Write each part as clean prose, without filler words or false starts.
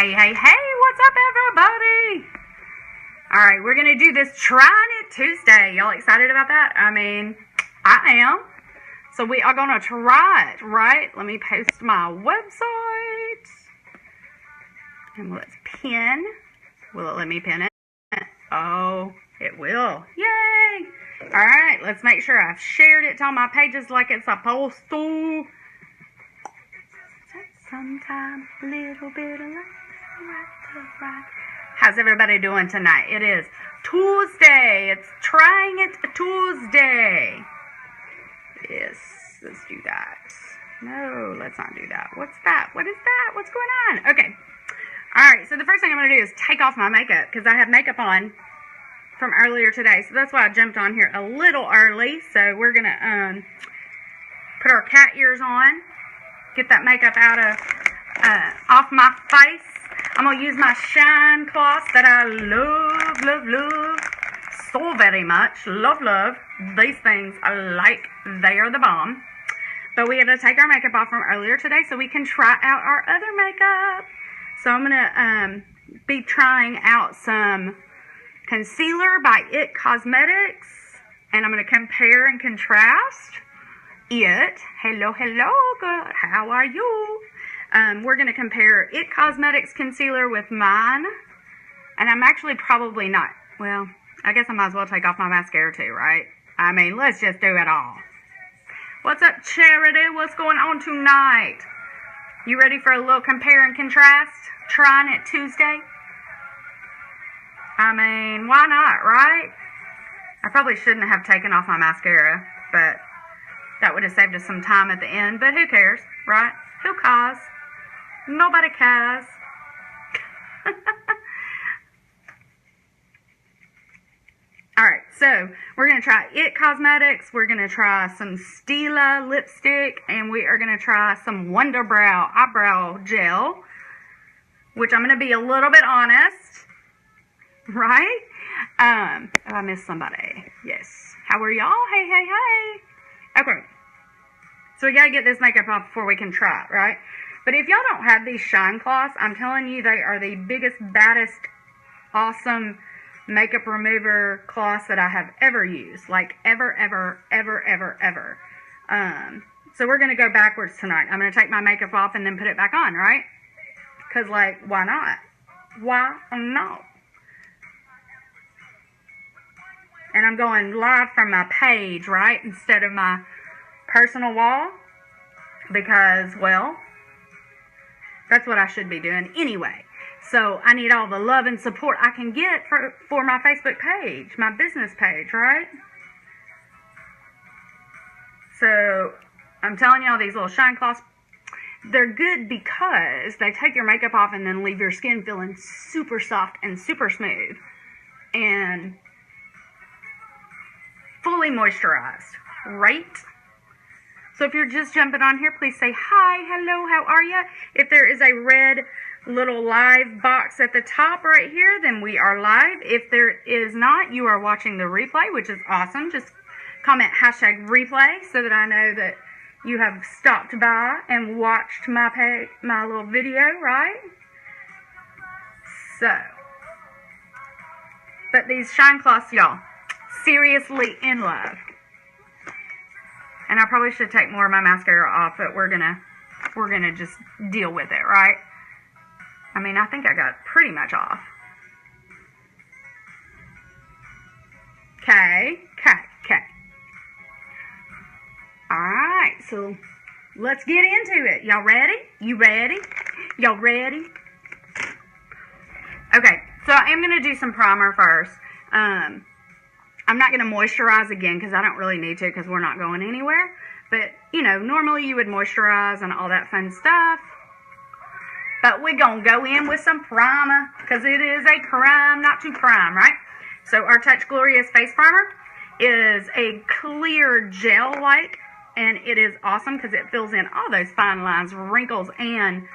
Hey, hey, hey, what's up, everybody? All right, we're going to do this Trying It Tuesday. Y'all excited about that? I mean, I am. So we are going to try it, right? Let me post my website. And let's pin. Will it let me pin it? Oh, it will. Yay! All right, let's make sure I've shared it to all my pages like it's supposed to. Sometimes a little bit of right. How's everybody doing tonight? It is Tuesday. It's Trying It Tuesday. Yes, let's do that. No, let's not do that. What's that? What is that? What's going on? Okay. All right, so the first thing I'm going to do is take off my makeup because I have makeup on from earlier today. So that's why I jumped on here a little early. So we're going to put our cat ears on. Get that makeup out of off my face. I'm going to use my shine cloths that I love so very much. Love. These things I like. They are the bomb. But we had to take our makeup off from earlier today so we can try out our other makeup. So I'm going to be trying out some concealer by It Cosmetics. And I'm going to compare and contrast it. Hello, good. How are you? We're going to compare It Cosmetics concealer with mine. And I'm actually probably not. Well, I guess I might as well take off my mascara too, right? I mean, let's just do it all. What's up, Charity? What's going on tonight? You ready for a little compare and contrast? Trying It Tuesday? I mean, why not, right? I probably shouldn't have taken off my mascara, but that would have saved us some time at the end, but who cares, right? Who cares? Nobody cares. Alright, so we're going to try It Cosmetics, we're going to try some Stila lipstick, and we are going to try some Wonder Brow eyebrow gel, which I'm going to be a little bit honest, right? Oh, I missed somebody. Yes. How are y'all? Hey. Okay, so we gotta get this makeup off before we can try it, right? But if y'all don't have these shine cloths, I'm telling you, they are the biggest, baddest, awesome makeup remover cloths that I have ever used. Like, ever. So we're gonna go backwards tonight. I'm gonna take my makeup off and then put it back on, right? Because, like, why not? Why not? And I'm going live from my page, right? Instead of my personal wall. Because, well, that's what I should be doing anyway. So I need all the love and support I can get for my Facebook page, my business page, right? So I'm telling y'all, these little shine cloths, they're good because they take your makeup off and then leave your skin feeling super soft and super smooth. And fully moisturized, right? So if you're just jumping on here, please say hi, hello, how are you? If there is a red little live box at the top right here, then we are live. If there is not, you are watching the replay, which is awesome. Just comment #replay so that I know that you have stopped by and watched my little video, right? So, but these shine cloths, y'all, seriously in love. And I probably should take more of my mascara off, but we're gonna just deal with it, right? I mean, I think I got pretty much off. Okay. Alright, so let's get into it. Y'all ready? You ready? Y'all ready? Okay, so I am gonna do some primer first. I'm not going to moisturize again because I don't really need to because we're not going anywhere. But, you know, normally you would moisturize and all that fun stuff. But we're going to go in with some primer because it is a crime not to prime, right? So our Touch Glorious Face Primer is a clear gel-like. And it is awesome because it fills in all those fine lines, wrinkles, and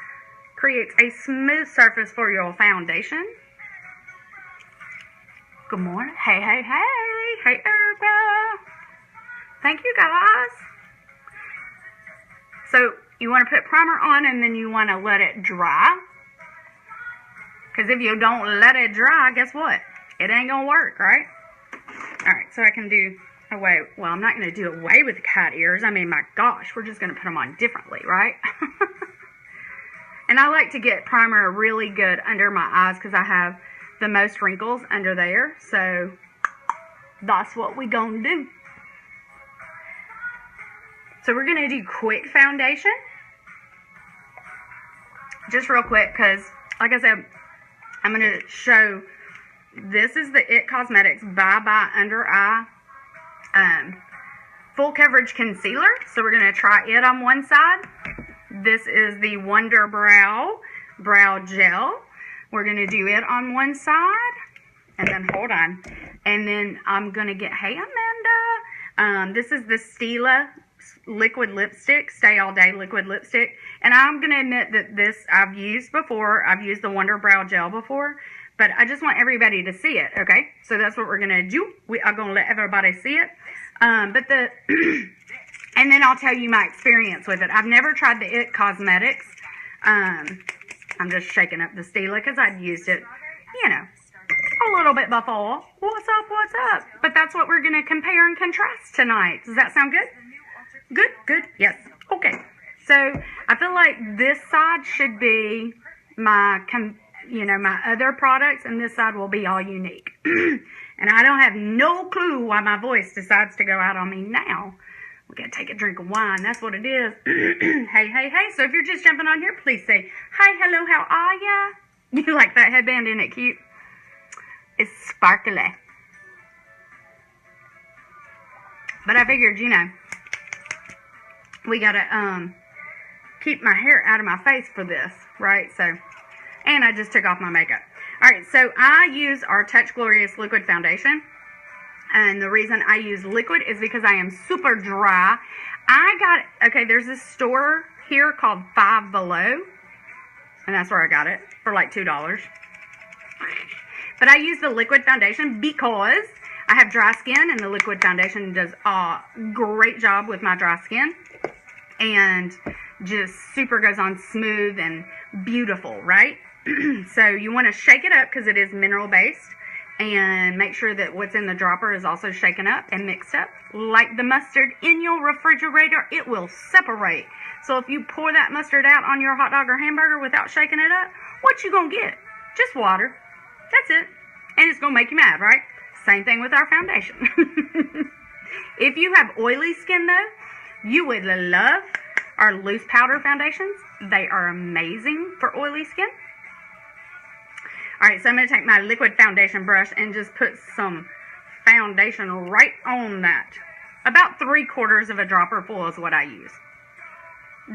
creates a smooth surface for your foundation. Good morning. Hey, Erica. Thank you, guys. So you want to put primer on and then you want to let it dry. Because if you don't let it dry, guess what? It ain't going to work, right? All right, so I can do away. Well, I'm not going to do away with the cat ears. I mean, my gosh, we're just going to put them on differently, right? And I like to get primer really good under my eyes because I have the most wrinkles under there. So that's what we going to do. So we're going to do quick foundation. Just real quick because, like I said, I'm going to show, this is the It Cosmetics Bye Bye Under Eye Full Coverage Concealer. So we're going to try it on one side. This is the Wonder Brow Gel. We're going to do it on one side. And then, hold on. And then I'm going to get, hey, Amanda. This is the Stila liquid lipstick, Stay All Day liquid lipstick. And I'm going to admit that this I've used before. I've used the Wonder Brow Gel before. But I just want everybody to see it, okay? So that's what we're going to do. We are going to let everybody see it. And then I'll tell you my experience with it. I've never tried the It Cosmetics. I'm just shaking up the Stila because I'd used it, you know, a little bit before. What's up, what's up? But that's what we're going to compare and contrast tonight. Does that sound good? Good, good, yes. Okay. So I feel like this side should be my, my other products, and this side will be all unique. And I don't have no clue why my voice decides to go out on me now. We're going to take a drink of wine. That's what it is. Hey, hey, hey. So if you're just jumping on here, please say, hi, hello, how are ya? You like that headband? Isn't it cute? It's sparkly. But I figured, we got to keep my hair out of my face for this, right? So, and I just took off my makeup. All right, so I use our Touch Glorious Liquid Foundation. And the reason I use liquid is because I am super dry. Okay, there's this store here called Five Below. And that's where I got it for like $2. But I use the liquid foundation because I have dry skin. And the liquid foundation does a great job with my dry skin. And just super goes on smooth and beautiful, right? So you want to shake it up because it is mineral based. And make sure that what's in the dropper is also shaken up and mixed up. Like the mustard in your refrigerator, it will separate. So if you pour that mustard out on your hot dog or hamburger without shaking it up, what you gonna get? Just water. That's it. And it's gonna make you mad, right? Same thing with our foundation. If you have oily skin though, you would love our loose powder foundations. They are amazing for oily skin. Alright, so I'm going to take my liquid foundation brush and just put some foundation right on that. About 3/4 of a dropper full is what I use.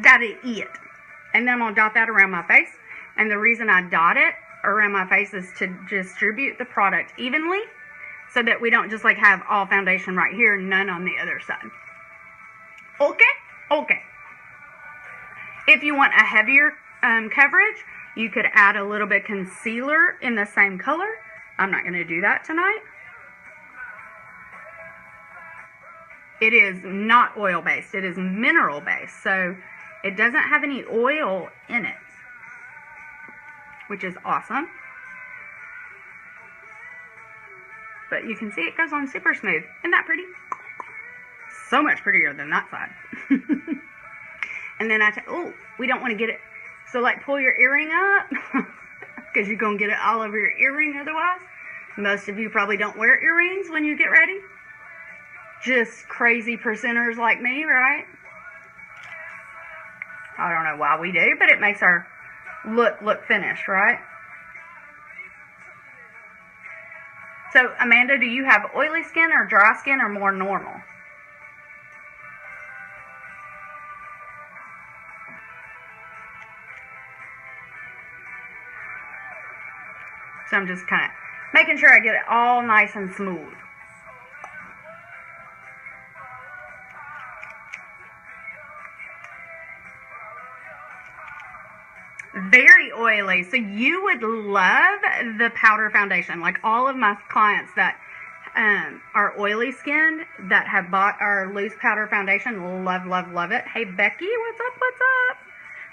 That is it. And then I'm going to dot that around my face. And the reason I dot it around my face is to distribute the product evenly so that we don't just like have all foundation right here and none on the other side. Okay? Okay. If you want a heavier coverage, you could add a little bit concealer in the same color. I'm not going to do that tonight. It is not oil-based. It is mineral-based. So it doesn't have any oil in it, which is awesome. But you can see it goes on super smooth. Isn't that pretty? So much prettier than that side. And then oh, we don't want to get it. So, like, pull your earring up, because you're going to get it all over your earring otherwise. Most of you probably don't wear earrings when you get ready. Just crazy percenters like me, right? I don't know why we do, but it makes our look finished, right? So, Amanda, do you have oily skin or dry skin or more normal? So I'm just kind of making sure I get it all nice and smooth. Very oily. So you would love the powder foundation. Like all of my clients that are oily skinned that have bought our loose powder foundation love, love, love it. Hey, Becky, what's up, what's up?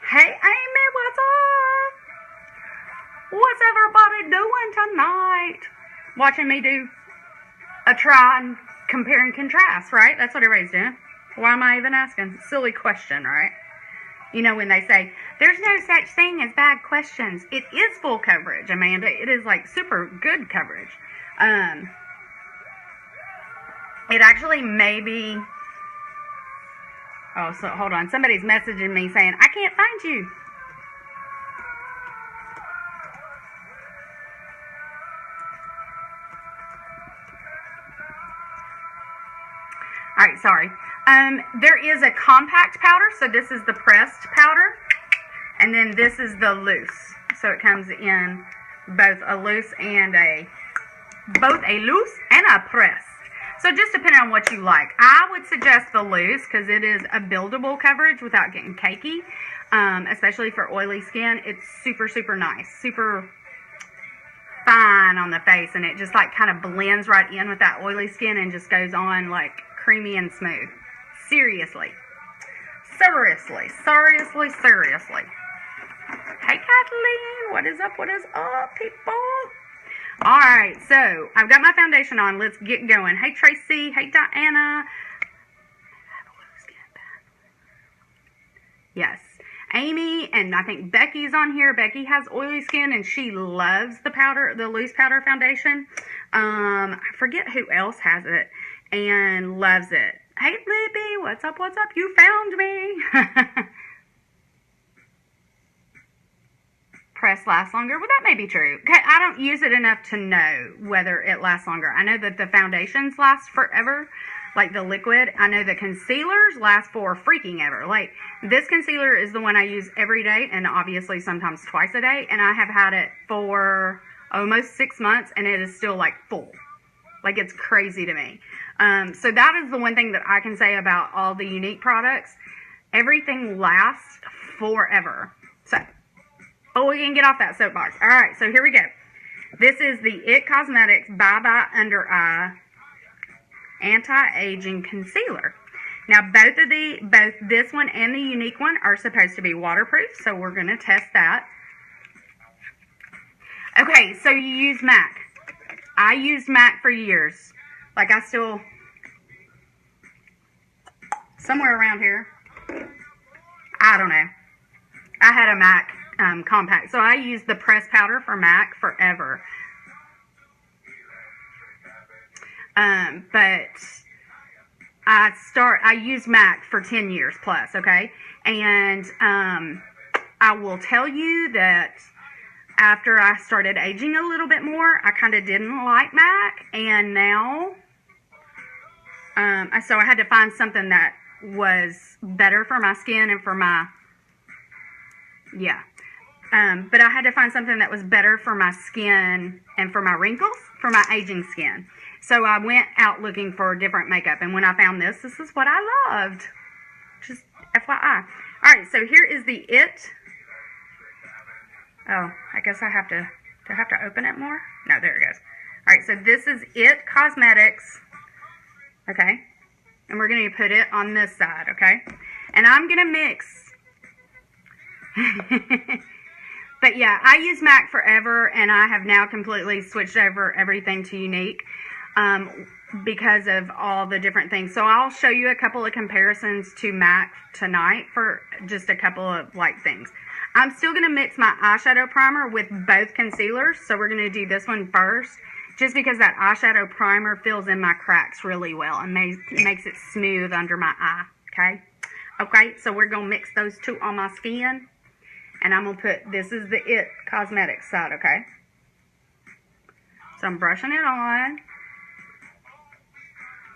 Hey, Amy, what's up? What's How's everybody doing tonight? Watching me do a try and compare and contrast, right? That's what everybody's doing. Why am I even asking? Silly question, right? You know when they say, there's no such thing as bad questions. It is full coverage, Amanda. It is like super good coverage. It actually may be... Oh, so hold on. Somebody's messaging me saying, I can't find you. All right, sorry. There is a compact powder, so this is the pressed powder, and then this is the loose. So it comes in both a loose and a pressed. So just depending on what you like. I would suggest the loose because it is a buildable coverage without getting cakey, especially for oily skin. It's super, super nice, super fine on the face, and it just like kind of blends right in with that oily skin and just goes on like creamy and smooth. Seriously. Seriously. Seriously. Seriously. Hey, Kathleen. What is up? What is up, people? Alright, so I've got my foundation on. Let's get going. Hey, Tracy. Hey, Diana. Yes. Amy and I think Becky's on here. Becky has oily skin and she loves the powder, the loose powder foundation. I forget who else has it and loves it. Hey, Libby. What's up? What's up? You found me. Press lasts longer. Well, that may be true. I don't use it enough to know whether it lasts longer. I know that the foundations last forever, like the liquid. I know the concealers last for freaking ever. Like, this concealer is the one I use every day, and obviously sometimes twice a day, and I have had it for almost 6 months, and it is still, like, full. Like, it's crazy to me. So that is the one thing that I can say about all the Unique products. Everything lasts forever. So... oh, we can get off that soapbox. All right, so here we go. This is the IT Cosmetics Bye Bye Under Eye Anti-Aging Concealer. Now, both this one and the Unique one are supposed to be waterproof, so we're going to test that. Okay, so you use MAC. I used MAC for years. Like, I still... somewhere around here. I don't know. I had a MAC compact. So I used the pressed powder for MAC forever. But I used MAC for 10 years plus, okay? And I will tell you that after I started aging a little bit more, I kind of didn't like MAC, and now so I had to find something that was better for my skin and for my but I had to find something that was better for my skin and for my wrinkles, for my aging skin. So I went out looking for different makeup, and when I found this is what I loved. Just FYI. Alright, so here is the IT. Oh, I guess I have to, do I have to open it more? No, there it goes. Alright, so this is IT Cosmetics. Okay. And we're going to put it on this side, okay? And I'm going to mix... But yeah, I use MAC forever, and I have now completely switched over everything to Unique because of all the different things. So I'll show you a couple of comparisons to MAC tonight for just a couple of like things. I'm still going to mix my eyeshadow primer with both concealers, so we're going to do this one first, just because that eyeshadow primer fills in my cracks really well and makes it smooth under my eye, okay? Okay, so we're going to mix those two on my skin. And I'm going to put, this is the IT Cosmetics side, okay? So I'm brushing it on.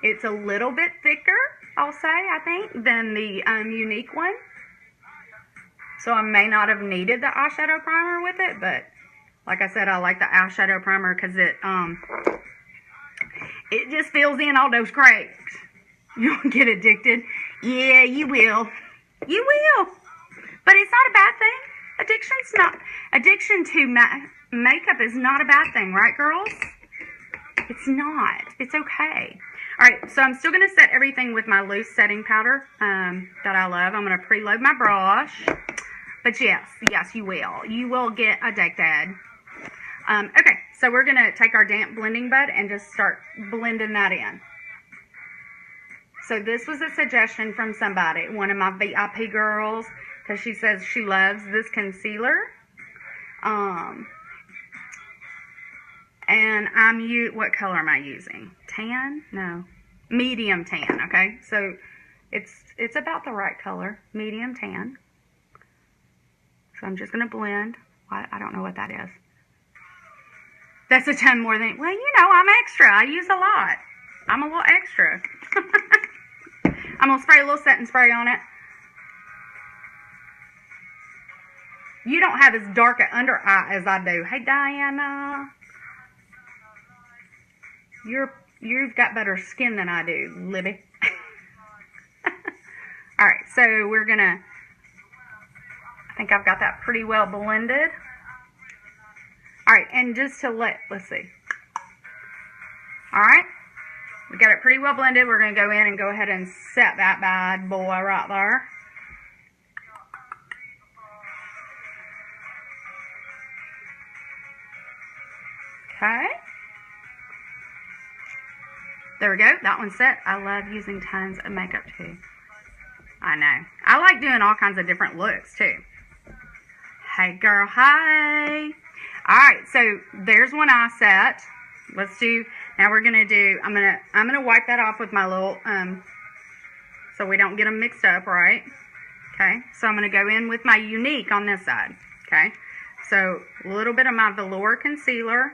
It's a little bit thicker, I'll say, I think, than the Unique one. So I may not have needed the eyeshadow primer with it, but like I said, I like the eyeshadow primer because it just fills in all those cracks. You won't get addicted. Yeah, you will. You will. But it's not a bad thing. Addiction to makeup is not a bad thing, right, girls? It's not. It's okay. All right, so I'm still going to set everything with my loose setting powder that I love. I'm going to preload my brush. But yes, you will. You will get addicted. Okay, so we're going to take our damp blending bud and just start blending that in. So this was a suggestion from somebody, one of my VIP girls, because she says she loves this concealer. And what color am I using? Tan? No. Medium tan, okay? So it's about the right color, medium tan. So I'm just going to blend. I don't know what that is. That's a ton more than, well, you know, I'm extra. I use a lot. I'm a little extra. I'm going to spray a little setting spray on it. You don't have as dark an under eye as I do. Hey, Diana. You've got better skin than I do, Libby. All right, so we're going to, I think I've got that pretty well blended. All right, and just to let's see. All right, we got it pretty well blended. We're going to go in and go ahead and set that bad boy right there. Okay. There we go. That one's set. I love using tons of makeup too. I know. I like doing all kinds of different looks too. Hey girl, hi. Alright, so there's one eye set. Let's do, now we're gonna do, I'm gonna wipe that off with my little, so we don't get them mixed up, right? Okay, so I'm gonna go in with my Unique on this side. Okay, so a little bit of my velour concealer.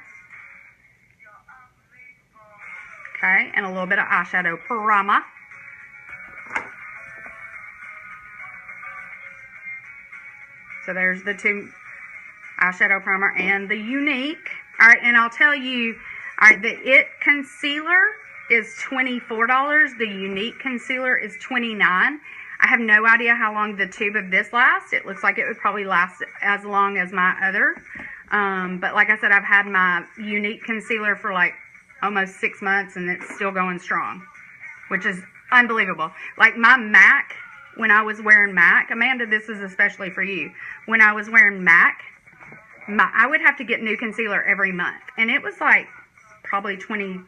Okay, and a little bit of eyeshadow primer. So there's the two, eyeshadow primer and the Unique. All right, and I'll tell you, all right, the It concealer is $24. The Unique concealer is $29. I have no idea how long the tube of this lasts. It looks like it would probably last as long as my other. But like I said, I've had my Unique concealer for like almost 6 months and it's still going strong, which is unbelievable. Like my MAC, when I was wearing MAC, Amanda, this is especially for you. When I was wearing MAC, I would have to get new concealer every month. And it was like probably $22,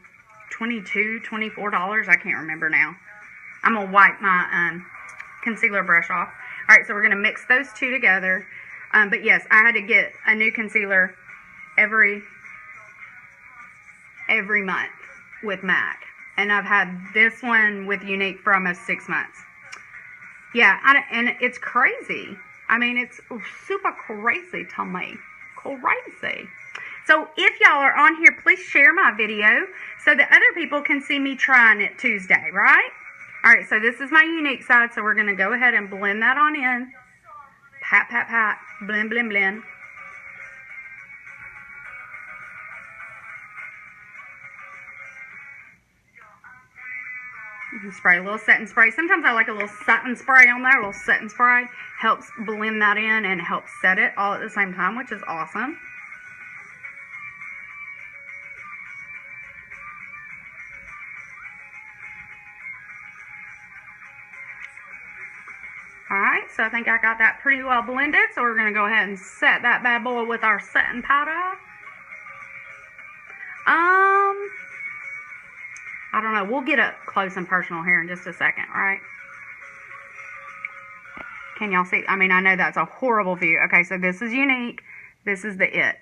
$24. I can't remember now. I'm going to wipe my concealer brush off. All right, so we're going to mix those two together. But yes, I had to get a new concealer every month with MAC. And I've had this one with Unique for almost 6 months. Yeah, and it's crazy. I mean, it's super crazy to me. Crazy. So if y'all are on here, please share my video so that other people can see me trying it Tuesday, right? All right, so this is my Unique side, so we're going to go ahead and blend that on in. Pat, pat, pat. Blend, blend, blend. You can spray a little setting spray. Sometimes I like a little satin spray on there. A little setting spray helps blend that in and helps set it all at the same time, which is awesome. Alright, so I think I got that pretty well blended. So we're going to go ahead and set that bad boy with our setting powder. I don't know. We'll get up close and personal here in just a second, right? Can y'all see? I mean, I know that's a horrible view. Okay, so this is Unique. This is the It.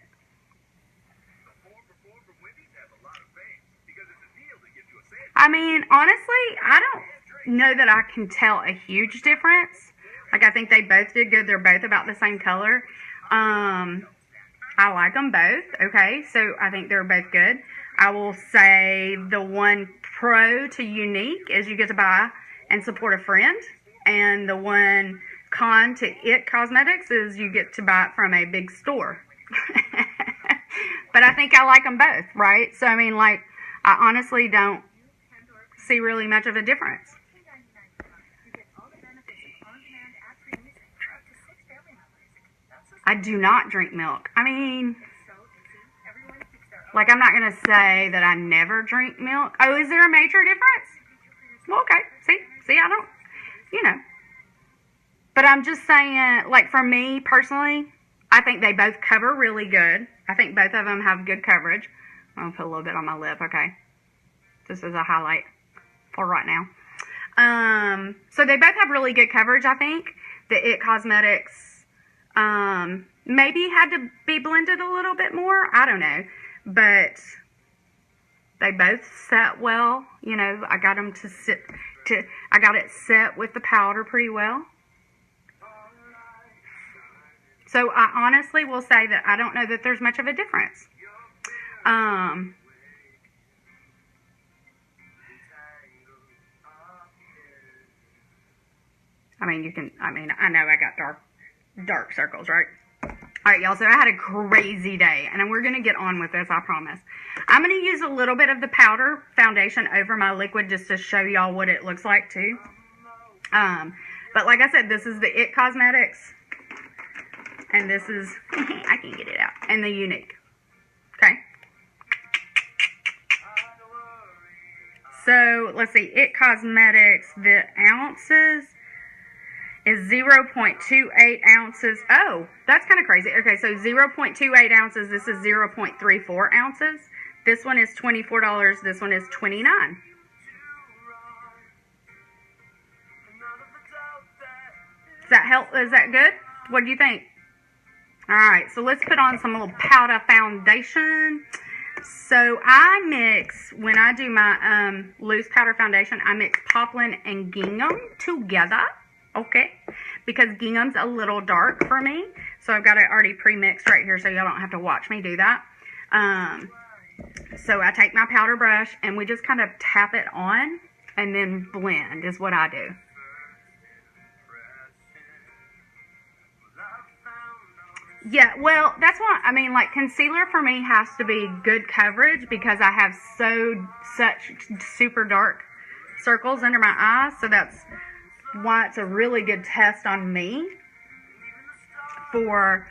I mean, honestly, I don't know that I can tell a huge difference. Like, I think they both did good. They're both about the same color. I like them both, okay? So I think they're both good. I will say the one pro to Unique is you get to buy and support a friend. And the one con to It Cosmetics is you get to buy it from a big store. But I think I like them both, right? So, I mean, like, I honestly don't see really much of a difference. I do not drink milk. I mean, like, I'm not going to say that I never drink milk. Oh, is there a major difference? Well, okay. See, I don't, you know. But I'm just saying, like, for me personally, I think they both cover really good. I think both of them have good coverage. I'm going to put a little bit on my lip, okay? This is a highlight for right now. So they both have really good coverage, I think. The It Cosmetics maybe had to be blended a little bit more. I don't know. But they both set well. You know, I got them I got it set with the powder pretty well. So I honestly will say that I don't know that there's much of a difference. I know I got dark circles, right? Alright, y'all, so I had a crazy day, and we're going to get on with this, I promise. I'm going to use a little bit of the powder foundation over my liquid just to show y'all what it looks like, too. But like I said, this is the It Cosmetics, and this is, I can get it out, and the Unique. Okay? So, let's see, It Cosmetics, the ounces is 0.28 ounces. Oh, that's kind of crazy. Okay, so 0.28 ounces. This is 0.34 ounces. This one is $24. This one is $29. Does that help? Is that good? What do you think? All right, so let's put on some little powder foundation. So I mix, when I do my loose powder foundation, I mix poplin and gingham together. Okay, because gingham's a little dark for me, so I've got it already pre-mixed right here, so y'all don't have to watch me do that. So I take my powder brush, and we just kind of tap it on, and then blend is what I do. Yeah, well, that's why, I mean, like, concealer for me has to be good coverage, because I have such super dark circles under my eyes, so that's why it's a really good test on me for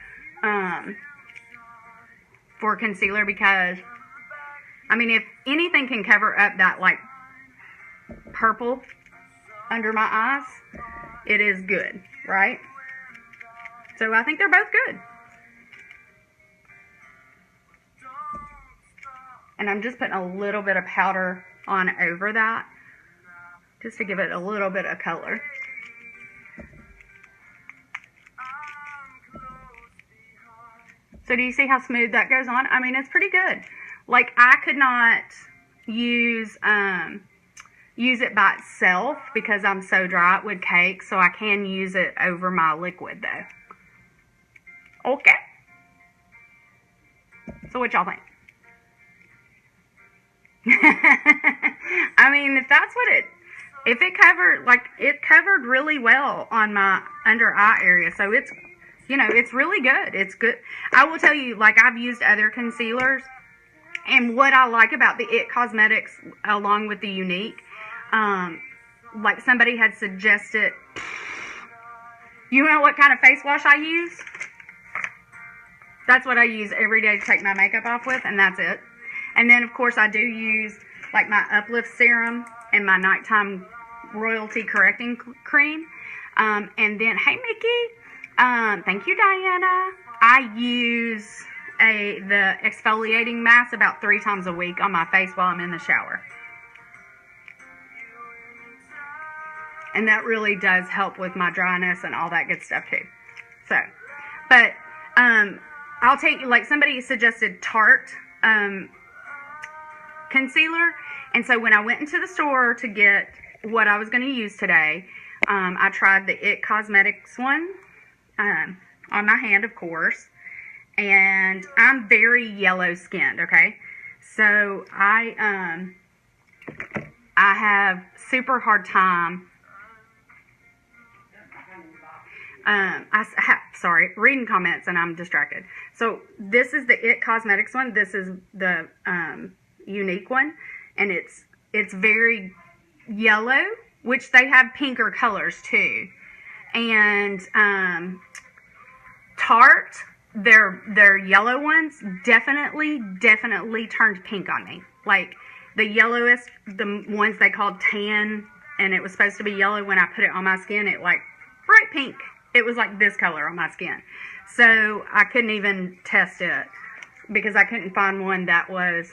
concealer, because I mean, if anything can cover up that like purple under my eyes, it is good, right? So I think they're both good. And I'm just putting a little bit of powder on over that, just to give it a little bit of color. So do you see how smooth that goes on? I mean, it's pretty good. Like, I could not use it by itself because I'm so dry it would cake. So I can use it over my liquid though. Okay. So what y'all think? I mean, if that's what if it covered, like, it covered really well on my under eye area. So it's, you know, it's really good. It's good. I will tell you, like, I've used other concealers, and what I like about the It Cosmetics along with the Unique, like somebody had suggested, you know what kind of face wash I use? That's what I use every day to take my makeup off with, and that's it. And then, of course, I do use, like, my Uplift Serum and my Nighttime Royalty Correcting Cream. And then, hey, Mickey. Thank you, Diana. I use the exfoliating mask about 3 times a week on my face while I'm in the shower. And that really does help with my dryness and all that good stuff, too. So, but I'll take, like, somebody suggested Tarte concealer, and so when I went into the store to get what I was going to use today, I tried the It Cosmetics one on my hand, of course, and I'm very yellow skinned, okay, so I have super hard time reading comments, and I'm distracted. So this is the It Cosmetics one. This is the Unique one, and it's very yellow, which they have pinker colors too. And Tarte, their yellow ones definitely turned pink on me. Like the yellowest, the ones they called tan, and it was supposed to be yellow. When I put it on my skin, it like bright pink. It was like this color on my skin. So I couldn't even test it because I couldn't find one that was,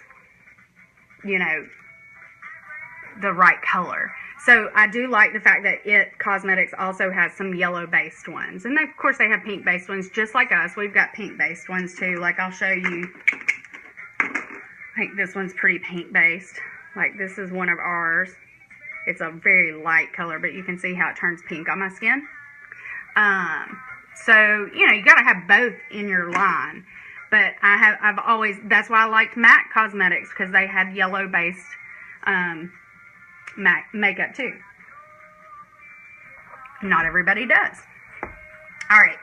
you know, the right color. So I do like the fact that It Cosmetics also has some yellow based ones. And of course they have pink based ones just like us. We've got pink based ones too. Like I'll show you. I think this one's pretty pink based. Like this is one of ours. It's a very light color, but you can see how it turns pink on my skin. So, you know, you got to have both in your line. But I've always, that's why I liked MAC Cosmetics, because they had yellow based MAC makeup too. Not everybody does. All right.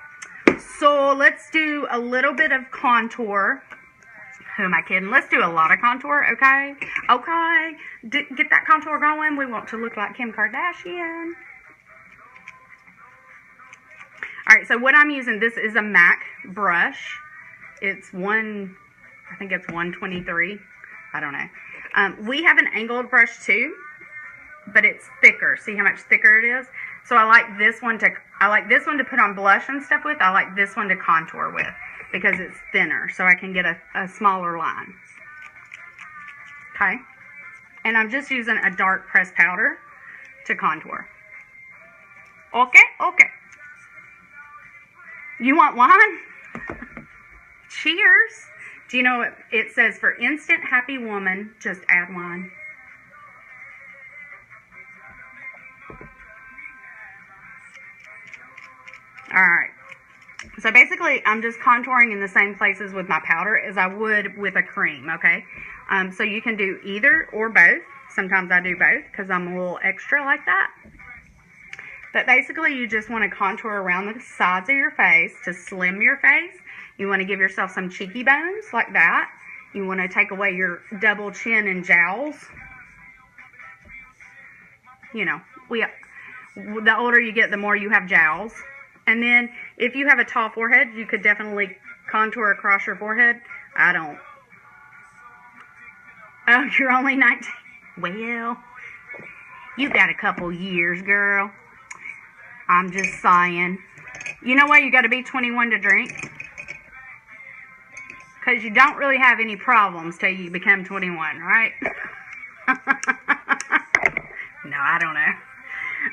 So let's do a little bit of contour. Who am I kidding? Let's do a lot of contour, okay? Okay. Get that contour going. We want to look like Kim Kardashian. All right, so what I'm using, this is a MAC brush. It's I think it's 123. I don't know. We have an angled brush too, but it's thicker. See how much thicker it is? So I like this one to put on blush and stuff with. I like this one to contour with because it's thinner, so I can get a smaller line. Okay? And I'm just using a dark pressed powder to contour. Okay? Okay. You want wine? Cheers. Do you know what it says? For instant happy woman, just add wine. Alright. So basically, I'm just contouring in the same places with my powder as I would with a cream, okay? So you can do either or both. Sometimes I do both because I'm a little extra like that. But basically, you just want to contour around the sides of your face to slim your face. You want to give yourself some cheeky bones like that. You want to take away your double chin and jowls. You know, the older you get, the more you have jowls. And then, if you have a tall forehead, you could definitely contour across your forehead. I don't. Oh, you're only 19. Well, you got a couple years, girl. I'm just saying. You know why you got to be 21 to drink? Because you don't really have any problems till you become 21, right? No, I don't know.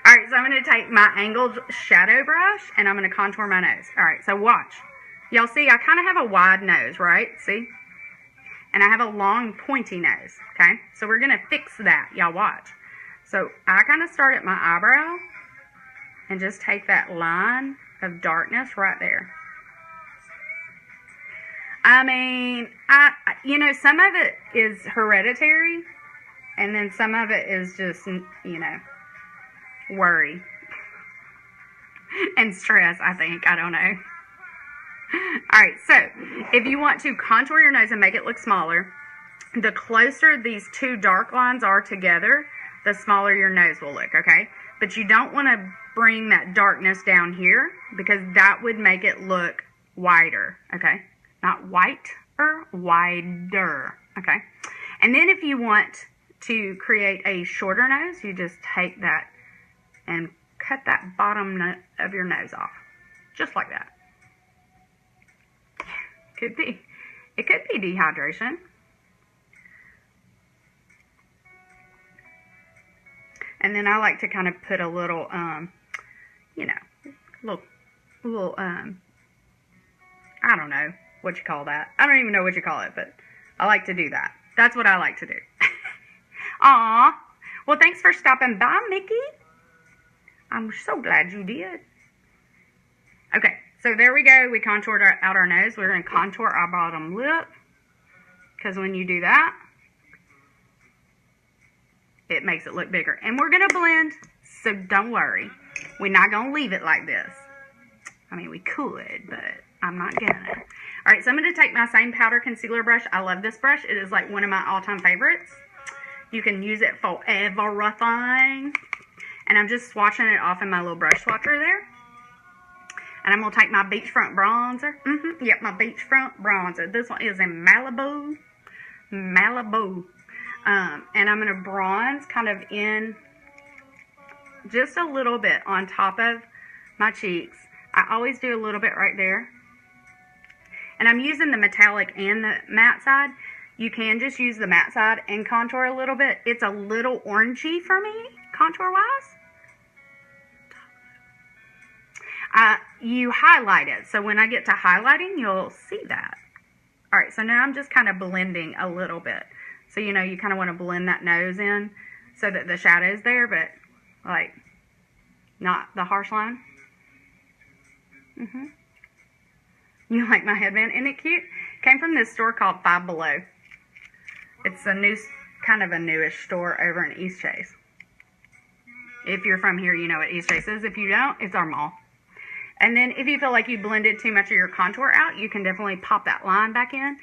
Alright, so I'm going to take my angled shadow brush and I'm going to contour my nose. Alright, so watch. Y'all see, I kind of have a wide nose, right? See? And I have a long pointy nose, okay? So we're going to fix that. Y'all watch. So I kind of start at my eyebrow and just take that line of darkness right there. I mean, you know, some of it is hereditary, and then some of it is just, you know, worry and stress, I think. I don't know. Alright, so if you want to contour your nose and make it look smaller, the closer these two dark lines are together, the smaller your nose will look, okay? But you don't want to bring that darkness down here because that would make it look wider, okay? Not whiter, wider, okay? And then if you want to create a shorter nose, you just take that and cut that bottom of your nose off. Just like that. Could be. It could be dehydration. And then I like to kind of put a little, you know, little, I don't know what you call that. I don't even know what you call it, but I like to do that. That's what I like to do. Aw. Well, thanks for stopping by, Mickey. I'm so glad you did. Okay, so there we go. We contoured out our nose. We're going to contour our bottom lip. Because when you do that, it makes it look bigger. And we're going to blend, so don't worry. We're not going to leave it like this. I mean, we could, but I'm not going to. Alright, so I'm going to take my same powder concealer brush. I love this brush. It is like one of my all-time favorites. You can use it for everything. And I'm just swatching it off in my little brush swatcher there. And I'm going to take my beachfront bronzer. Yep, my beachfront bronzer. This one is in Malibu. Malibu. And I'm going to bronze kind of in just a little bit on top of my cheeks. I always do a little bit right there. And I'm using the metallic and the matte side. You can just use the matte side and contour a little bit. It's a little orangey for me, contour-wise. You highlight it. So when I get to highlighting, you'll see that. All right, so now I'm just kind of blending a little bit. So, you know, you kind of want to blend that nose in so that the shadow's there, but, like, not the harsh line. You like my headband? Isn't it cute? Came from this store called Five Below. It's a new, kind of a newish store over in East Chase. If you're from here, you know what East Chase is. If you don't, it's our mall. And then if you feel like you blended too much of your contour out, you can definitely pop that line back in.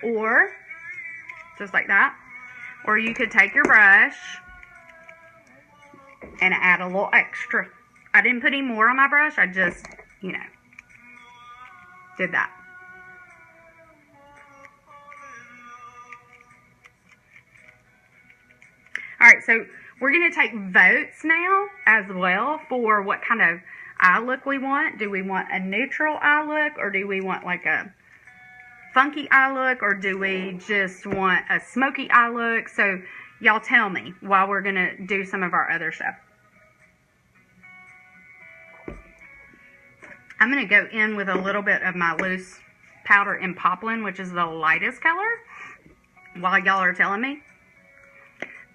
Or, just like that. Or you could take your brush and add a little extra. I didn't put any more on my brush. I just, you know, did that. Alright, so we're going to take votes now as well for what kind of eye look we want. Do we want a neutral eye look, or do we want like a funky eye look, or do we just want a smoky eye look? So y'all tell me while we're going to do some of our other stuff. I'm going to go in with a little bit of my loose powder in Poplin, which is the lightest color, while y'all are telling me.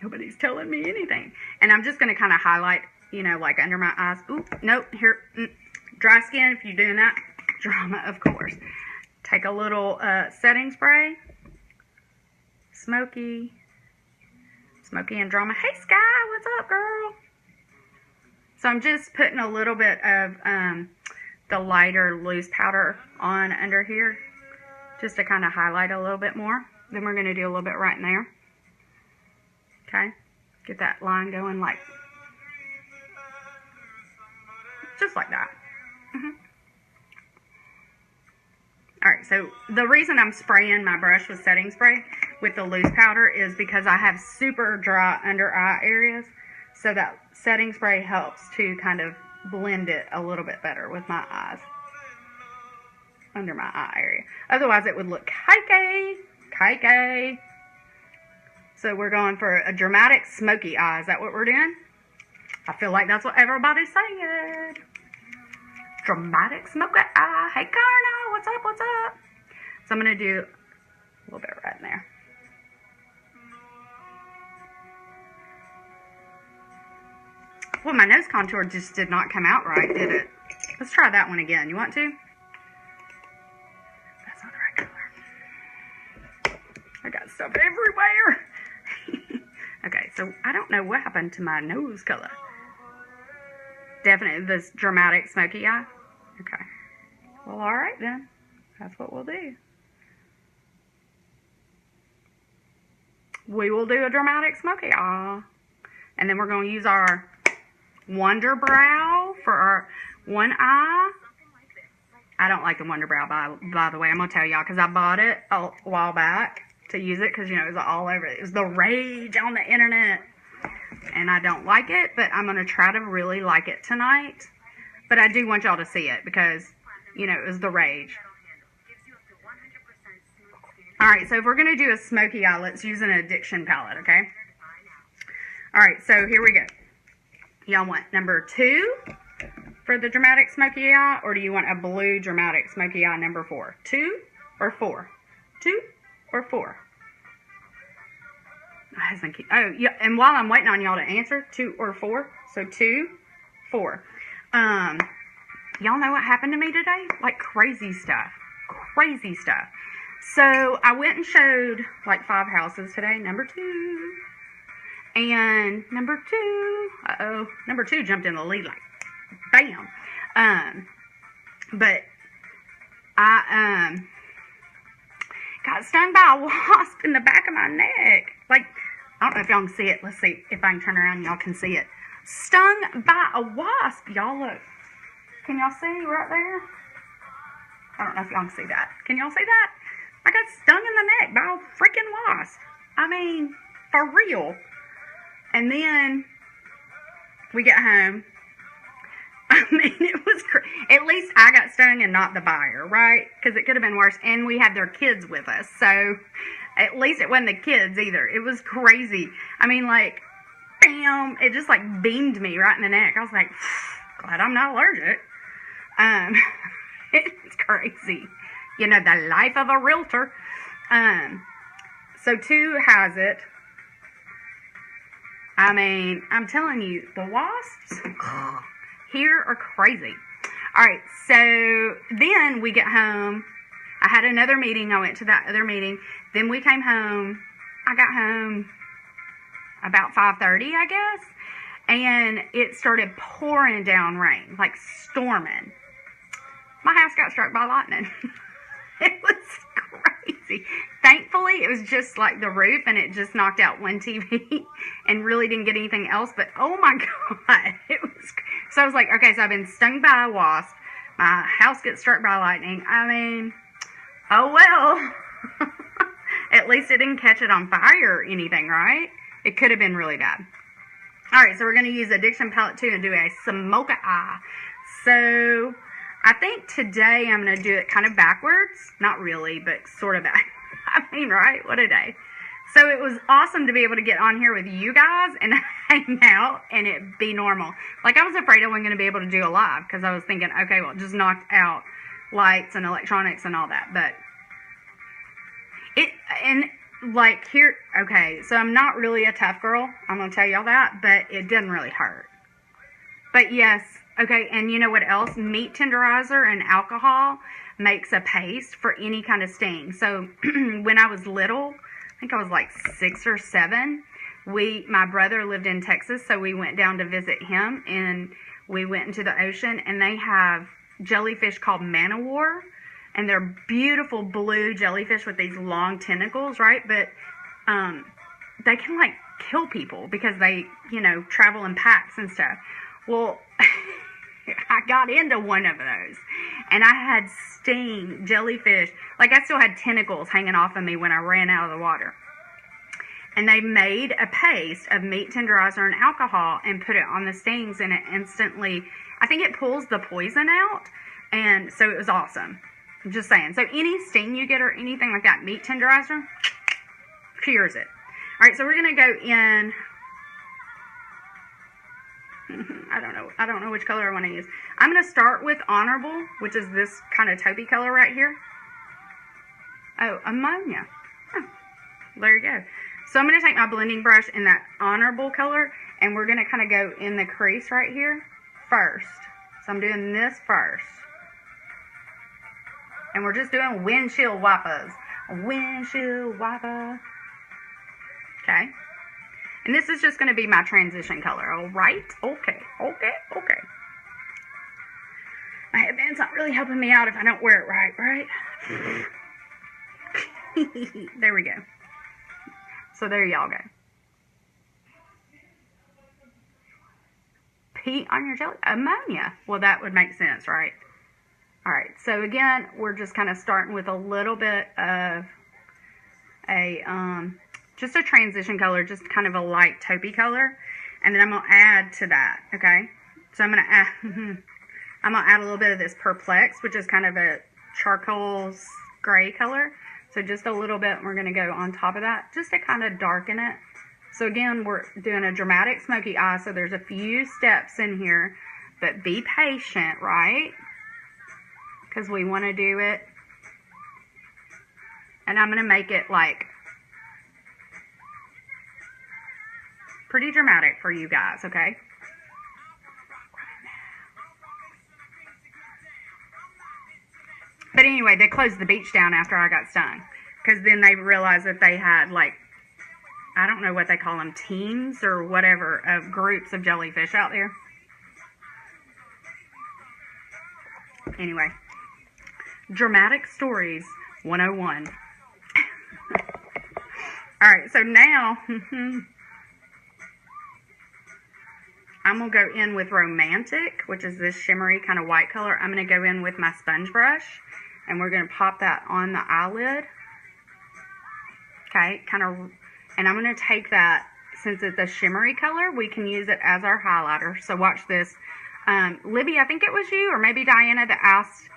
Nobody's telling me anything. And I'm just going to kind of highlight, you know, like under my eyes. Ooh, nope, here, dry skin, if you're doing that, drama, of course. Take a little setting spray. Smoky and drama. Hey, Sky, what's up, girl? So I'm just putting a little bit of the lighter loose powder on under here, just to kind of highlight a little bit more. Then we're going to do a little bit right in there. Okay, get that line going like, just like that. Alright, so the reason I'm spraying my brush with setting spray with the loose powder is because I have super dry under eye areas. So that setting spray helps to kind of blend it a little bit better with my eyes. Under my eye area. Otherwise it would look cakey. So we're going for a dramatic smoky eye. Is that what we're doing? I feel like that's what everybody's saying. Dramatic smoky eye. Hey, Carna, what's up, what's up? So I'm going to do a little bit right in there. Well, my nose contour just did not come out right, did it? Let's try that one again. You want to? That's not the right color. I got stuff everywhere. Okay, so I don't know what happened to my nose color. Definitely this dramatic smoky eye. Okay. Well, alright then. That's what we'll do. We will do a dramatic smoky eye. And then we're going to use our Wonder Brow for our one eye. I don't like the Wonder Brow, by the way. I'm going to tell y'all because I bought it a while back to use it because, you know, it was all over. It was the rage on the internet. And I don't like it, but I'm going to try to really like it tonight. But I do want y'all to see it because, you know, it was the rage. Alright, so if we're going to do a smoky eye, let's use an Addiction palette, okay? Alright, so here we go. Y'all want number 2 for the dramatic smoky eye, or do you want a blue dramatic smoky eye number 4? 2 or 4? 2 or 4? Oh, yeah, and while I'm waiting on y'all to answer, 2 or 4? So 2, 4. Y'all know what happened to me today? Like crazy stuff. Crazy stuff. So I went and showed like 5 houses today. Number 2. And number 2. Number 2 jumped in the lead like bam. But I got stung by a wasp in the back of my neck. Like, I don't know if y'all can see it. Let's see if I can turn around and y'all can see it. Stung by a wasp. Y'all look. Can y'all see right there? I don't know if y'all can see that. Can y'all see that? I got stung in the neck by a freaking wasp. I mean, for real. And then we get home I mean, it was at least I got stung and not the buyer, right? Because it could have been worse. And we had their kids with us. So at least it wasn't the kids either. It was crazy. I mean, like, bam, it just like beamed me right in the neck. I was like, glad I'm not allergic. It's crazy. You know, the life of a realtor. So 2 has it. I mean, I'm telling you, the wasps here are crazy. All right, so then we get home. I had another meeting. I went to that other meeting. Then we came home. I got home about 5:30, I guess. And it started pouring down rain, like storming. My house got struck by lightning. It was crazy. Thankfully, it was just like the roof, and it just knocked out one TV and really didn't get anything else. But oh my God, it was. So I was like, okay, so I've been stung by a wasp. My house gets struck by lightning. I mean, oh well. At least it didn't catch it on fire or anything, right? It could have been really bad. All right, so we're going to use Addiction Palette 2 and do a Smoke Eye. So I think today I'm going to do it kind of backwards. Not really, but sort of back. I mean, right? What a day. So it was awesome to be able to get on here with you guys and hang out and it be normal. Like, I was afraid I wasn't going to be able to do a live because I was thinking, okay, well, it just knocked out lights and electronics and all that. But like here, okay, so I'm not really a tough girl. I'm going to tell y'all that, but it didn't really hurt. But yes, okay, and you know what else? Meat tenderizer and alcohol makes a paste for any kind of sting. So when I was little, I think I was like 6 or 7, my brother lived in Texas, so we went down to visit him, and we went into the ocean, and they have jellyfish called man-o-war, and they're beautiful blue jellyfish with these long tentacles, right? But they can, like, kill people because they, you know, travel in packs and stuff. Well, I got into one of those, and I had sting jellyfish. Like, I still had tentacles hanging off of me when I ran out of the water. And they made a paste of meat tenderizer and alcohol and put it on the stings, and it instantly, I think it pulls the poison out, and so it was awesome. I'm just saying. So any sting you get or anything like that, meat tenderizer, cures it. All right, so we're going to go in, I don't know which color I want to use. I'm going to start with Honorable, which is this kind of taupey color right here. Oh, ammonia. Oh, there you go. So I'm going to take my blending brush in that Honorable color, and we're going to kind of go in the crease right here first. So I'm doing this first. And we're just doing windshield wipers. Windshield wiper. Okay. And this is just going to be my transition color, all right? Okay. My headband's not really helping me out if I don't wear it right? There we go. So there y'all go. Pee on your jelly? Ammonia. Well, that would make sense, right? All right. So again, we're just kind of starting with a little bit of just a transition color, just kind of a light taupey color. And then I'm going to add to that, okay? So I'm going to add, I'm going to add a little bit of this Perplex, which is kind of a charcoal gray color. So just a little bit, we're going to go on top of that, just to kind of darken it. So again, we're doing a dramatic smoky eye, so there's a few steps in here, but be patient, right? Because we want to do it. And I'm going to make it like pretty dramatic for you guys, okay? But anyway, they closed the beach down after I got stung. Because then they realized that they had, like, I don't know what they call them, teams or whatever, of groups of jellyfish out there. Anyway, dramatic stories 101. All right, so now I'm going to go in with Romantic, which is this shimmery kind of white color. I'm going to go in with my sponge brush, and we're going to pop that on the eyelid. Okay, kind of, and I'm going to take that, since it's a shimmery color, we can use it as our highlighter. So watch this. Libby, I think it was you, or maybe Diana, that asked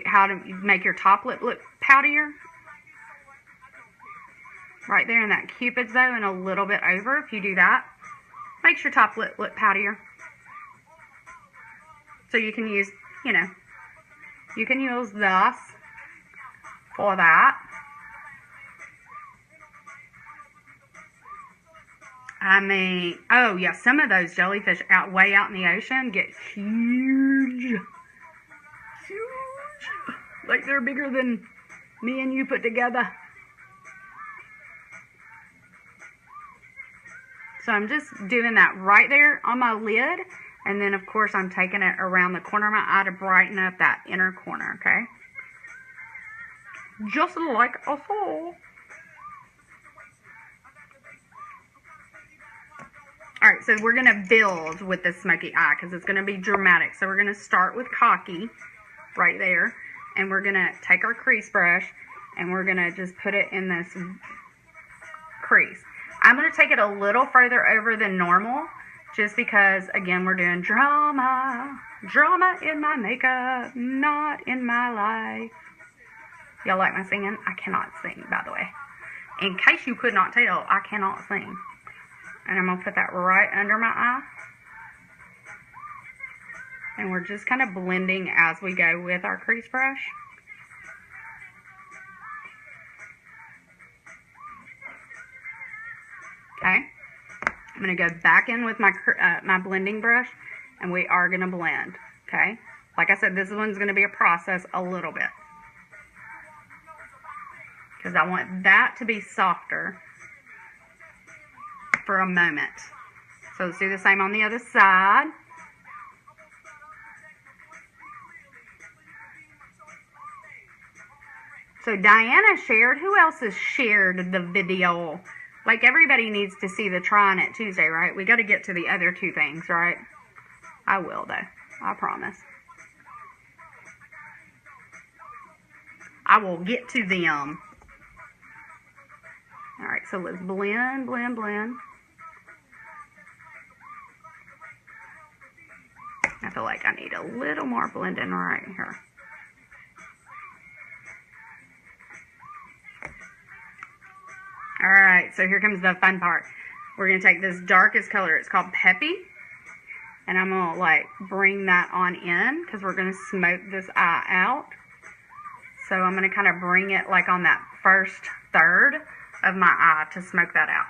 how to make your top lip look poutier. Right there in that Cupid's though, and a little bit over. If you do that, makes your top lip look poutier. So you can use, you can use this for that. I mean, oh yeah, some of those jellyfish way out in the ocean get huge. Like they're bigger than me and you put together. So I'm just doing that right there on my lid. And then, of course, I'm taking it around the corner of my eye to brighten up that inner corner, okay? Just like a soul. Alright, so we're going to build with this smoky eye because it's going to be dramatic. So we're going to start with Cocky right there. And we're going to take our crease brush and we're going to just put it in this crease. I'm going to take it a little further over than normal just because, again, we're doing drama. Drama in my makeup, not in my life. Y'all like my singing? I cannot sing, by the way. In case you could not tell, I cannot sing. And I'm going to put that right under my eye. And we're just kind of blending as we go with our crease brush. Okay. I'm going to go back in with my my blending brush. And we are going to blend. Okay. Like I said, this one's going to be a process a little bit. Because I want that to be softer for a moment. So let's do the same on the other side. So Diana shared. Who else has shared the video? Like, everybody needs to see the Trying It Tuesday, right? We got to get to the other two things, right? I will, though. I promise. I will get to them. Alright, so let's blend, blend, blend. I feel like I need a little more blending right here. Alright, so here comes the fun part. We're going to take this darkest color. It's called Peppy. And I'm going to, like, bring that on in because we're going to smoke this eye out. So I'm going to kind of bring it, like, on that first third of my eye to smoke that out.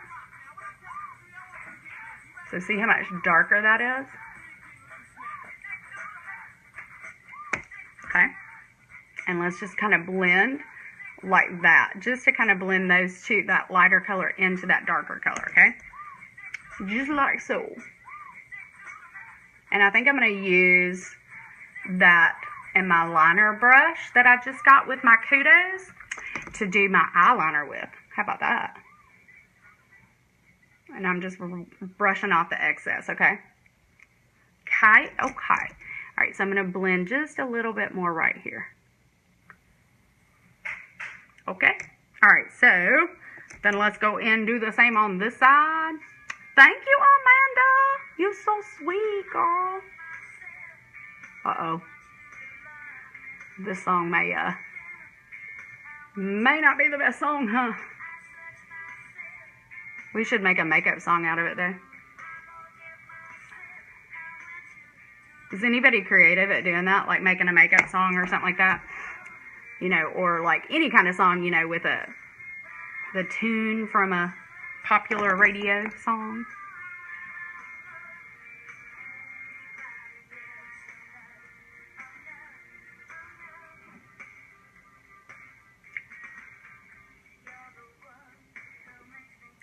So see how much darker that is? Okay. And let's just kind of blend like that. Just to kind of blend those two, that lighter color into that darker color, okay? Just like so. And I think I'm going to use that in my liner brush that I just got with my Kudos to do my eyeliner with. How about that? And I'm just brushing off the excess, okay? Okay, okay. All right, so I'm going to blend just a little bit more right here. Okay. All right, so then let's go in and do the same on this side. Thank you, Amanda. You're so sweet, girl. Uh-oh. This song may not be the best song, huh? We should make a makeup song out of it, though. Is anybody creative at doing that? Like making a makeup song or something like that? You know, or like any kind of song, you know, with the tune from a popular radio song.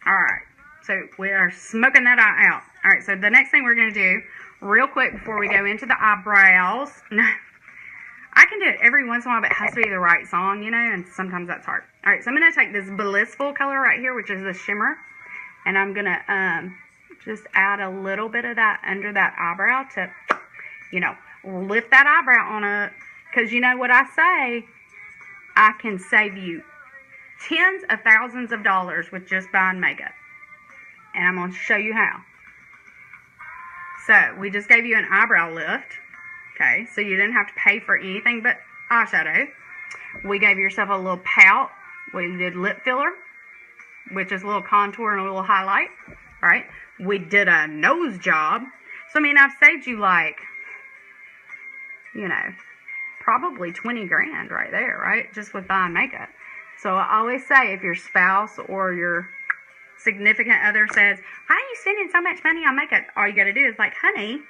Alright, so we are smoking that eye out. Alright, so the next thing we're going to do, real quick before we go into the eyebrows. I can do it every once in a while, but it has to be the right song, you know, and sometimes that's hard. Alright, so I'm going to take this Blissful color right here, which is the shimmer, and I'm going to just add a little bit of that under that eyebrow to, you know, lift that eyebrow on up. Because you know what I say, I can save you tens of thousands of dollars with just buying makeup. And I'm going to show you how. So, we just gave you an eyebrow lift. Okay, so you didn't have to pay for anything but eyeshadow. We gave yourself a little pout. We did lip filler, which is a little contour and a little highlight, right? We did a nose job. So, I mean, I've saved you like, you know, probably 20 grand right there, right? Just with buying makeup. So, I always say if your spouse or your significant other says, why are you spending so much money on makeup? All you got to do is like, honey,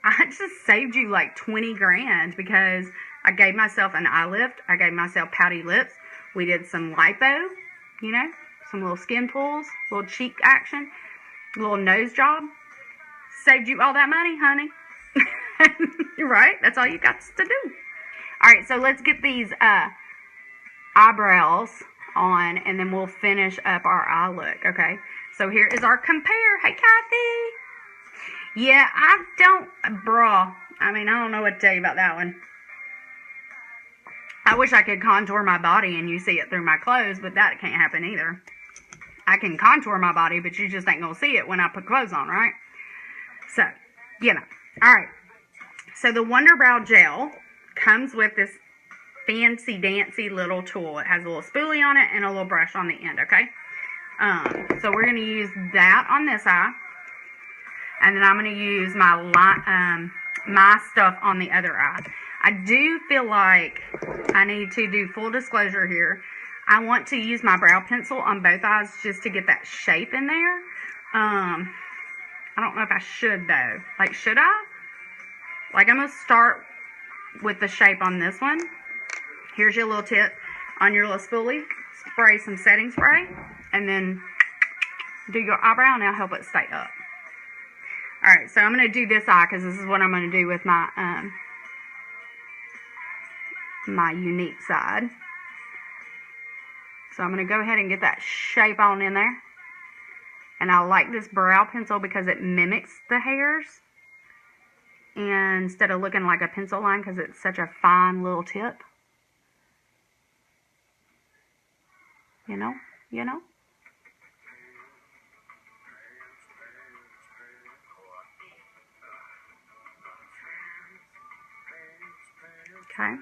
I just saved you like 20 grand because I gave myself an eye lift. I gave myself pouty lips. We did some lipo, you know, some little skin pulls, little cheek action, little nose job. Saved you all that money, honey. Right? That's all you got to do. All right, so let's get these eyebrows on, and then we'll finish up our eye look, okay? So here is our compare. Hey, Kathy. Yeah, I don't know what to tell you about that one. I wish I could contour my body and you see it through my clothes, but that can't happen either. I can contour my body, but you just ain't gonna see it when I put clothes on, right? So, you know. Alright. So the Wonder Brow Gel comes with this fancy dancy little tool. It has a little spoolie on it and a little brush on the end, okay? So we're gonna use that on this eye. And then I'm going to use my stuff on the other eye. I do feel like I need to do full disclosure here. I want to use my brow pencil on both eyes just to get that shape in there. I don't know if I should though. Like, should I? Like, I'm going to start with the shape on this one. Here's your little tip on your little spoolie. Spray some setting spray. And then do your eyebrow and it'll help it stay up. Alright, so I'm going to do this eye because this is what I'm going to do with my my unique side. So I'm going to go ahead and get that shape on in there. And I like this brow pencil because it mimics the hairs. And instead of looking like a pencil line because it's such a fine little tip. You know? Okay.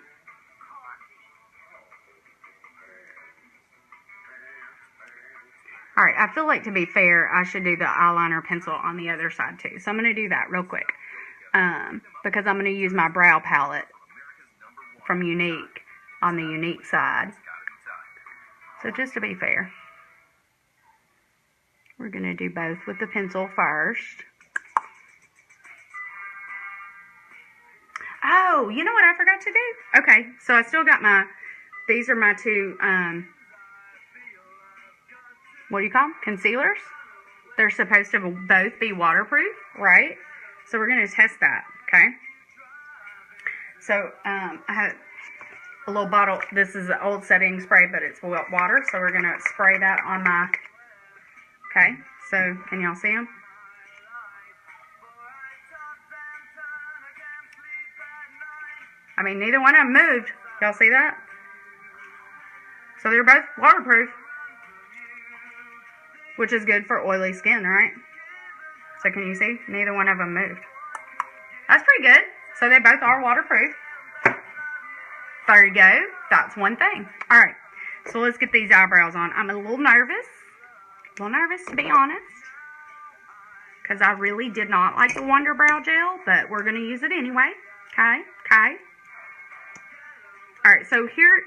Alright, I feel like to be fair, I should do the eyeliner pencil on the other side too. So I'm going to do that real quick. Because I'm going to use my brow palette from Unique on the Unique side. So just to be fair, we're going to do both with the pencil first. Oh, you know what I forgot to do? Okay, so I still got these are my two, what do you call them? Concealers. They're supposed to both be waterproof, right? So we're going to test that, okay? So, I have a little bottle. This is an old setting spray, but it's water. So we're going to spray that on my, okay? So, can y'all see them? I mean, neither one of them moved. Y'all see that? So they're both waterproof, which is good for oily skin, right? So can you see? Neither one of them moved. That's pretty good. So they both are waterproof. There you go. That's one thing. All right. So let's get these eyebrows on. I'm a little nervous. To be honest. Because I really did not like the Wonder Brow Gel, but we're going to use it anyway. Okay? Alright, so here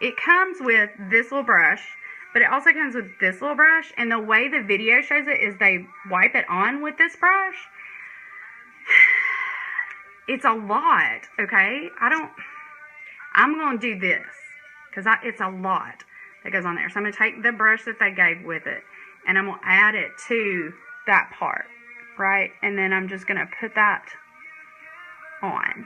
it comes with this little brush, but it also comes with this little brush, and the way the video shows it is they wipe it on with this brush. It's a lot, okay? I'm going to do this, because it's a lot that goes on there. So I'm going to take the brush that they gave with it, and I'm going to add it to that part, right? And then I'm just going to put that on.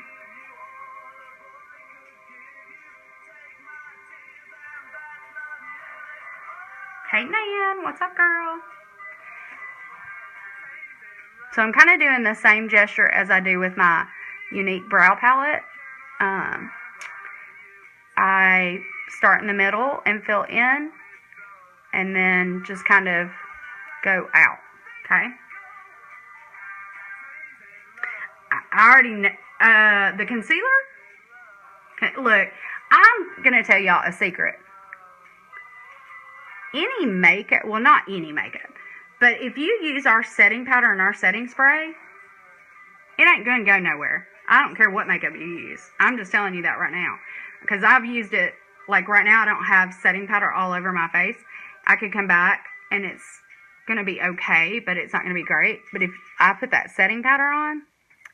Hey, Nan, what's up, girl? So I'm kind of doing the same gesture as I do with my Unique brow palette. I start in the middle and fill in, and then just kind of go out, okay? I already know. The concealer? Look, I'm going to tell y'all a secret. Any makeup, well, not any makeup, but if you use our setting powder and our setting spray, it ain't going to go nowhere. I don't care what makeup you use. I'm just telling you that right now. Because I've used it, like right now I don't have setting powder all over my face. I could come back and it's going to be okay, but it's not going to be great. But if I put that setting powder on,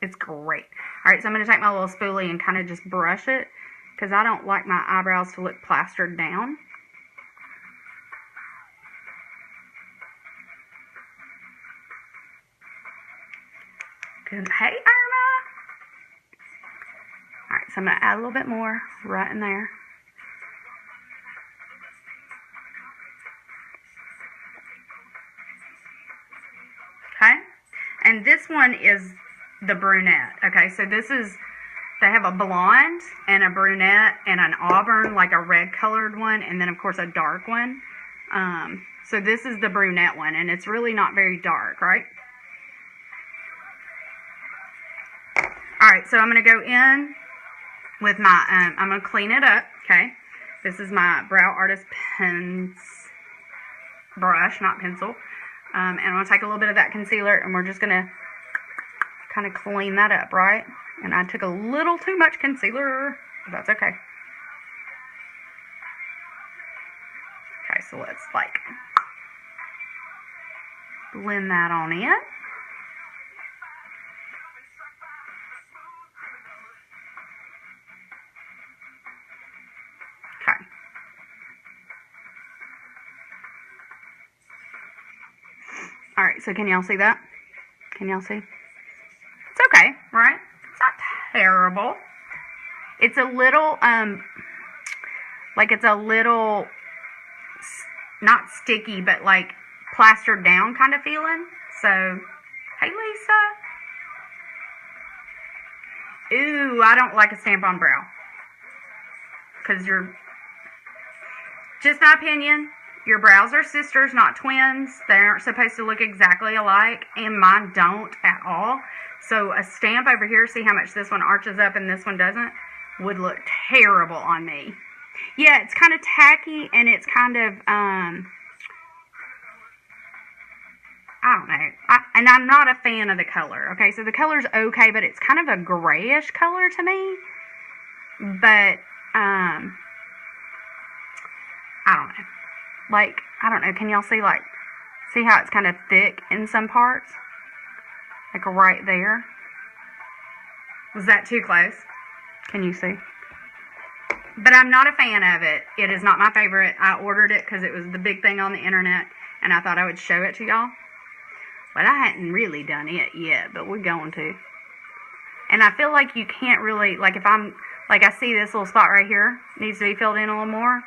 it's great. Alright, so I'm going to take my little spoolie and kind of just brush it. Because I don't like my eyebrows to look plastered down. Good. Hey, Irma! Alright, so I'm going to add a little bit more right in there. Okay? And this one is the brunette. Okay, so this is, they have a blonde and a brunette and an auburn, like a red colored one, and then of course a dark one. So this is the brunette one, and it's really not very dark, right? Alright, so I'm going to go in with my, I'm going to clean it up, okay? This is my Brow Artist Pens brush, not pencil. And I'm going to take a little bit of that concealer, and we're just going to kind of clean that up, right? And I took a little too much concealer, but that's okay. Okay, so let's, like, blend that on in. Okay. Alright, so can y'all see that? Can y'all see? It's okay, right? It's not terrible. It's a little, like it's a little, not sticky, but like plastered down kind of feeling. So, hey Lisa. Ooh, I don't like a stamp-on brow. Because just my opinion, your brows are sisters, not twins. They aren't supposed to look exactly alike, and mine don't at all. So a stamp over here, see how much this one arches up and this one doesn't, would look terrible on me. Yeah, it's kind of tacky, and it's kind of, I don't know. And I'm not a fan of the color, okay? So the color's okay, but it's kind of a grayish color to me. But, I don't know. Like, I don't know. Can y'all see, like, see how it's kind of thick in some parts? Like right there. Was that too close? Can you see? But I'm not a fan of it. It is not my favorite. I ordered it because it was the big thing on the internet, and I thought I would show it to y'all. But I hadn't really done it yet, but we're going to. And I feel like you can't really, like if I'm, like I see this little spot right here, needs to be filled in a little more,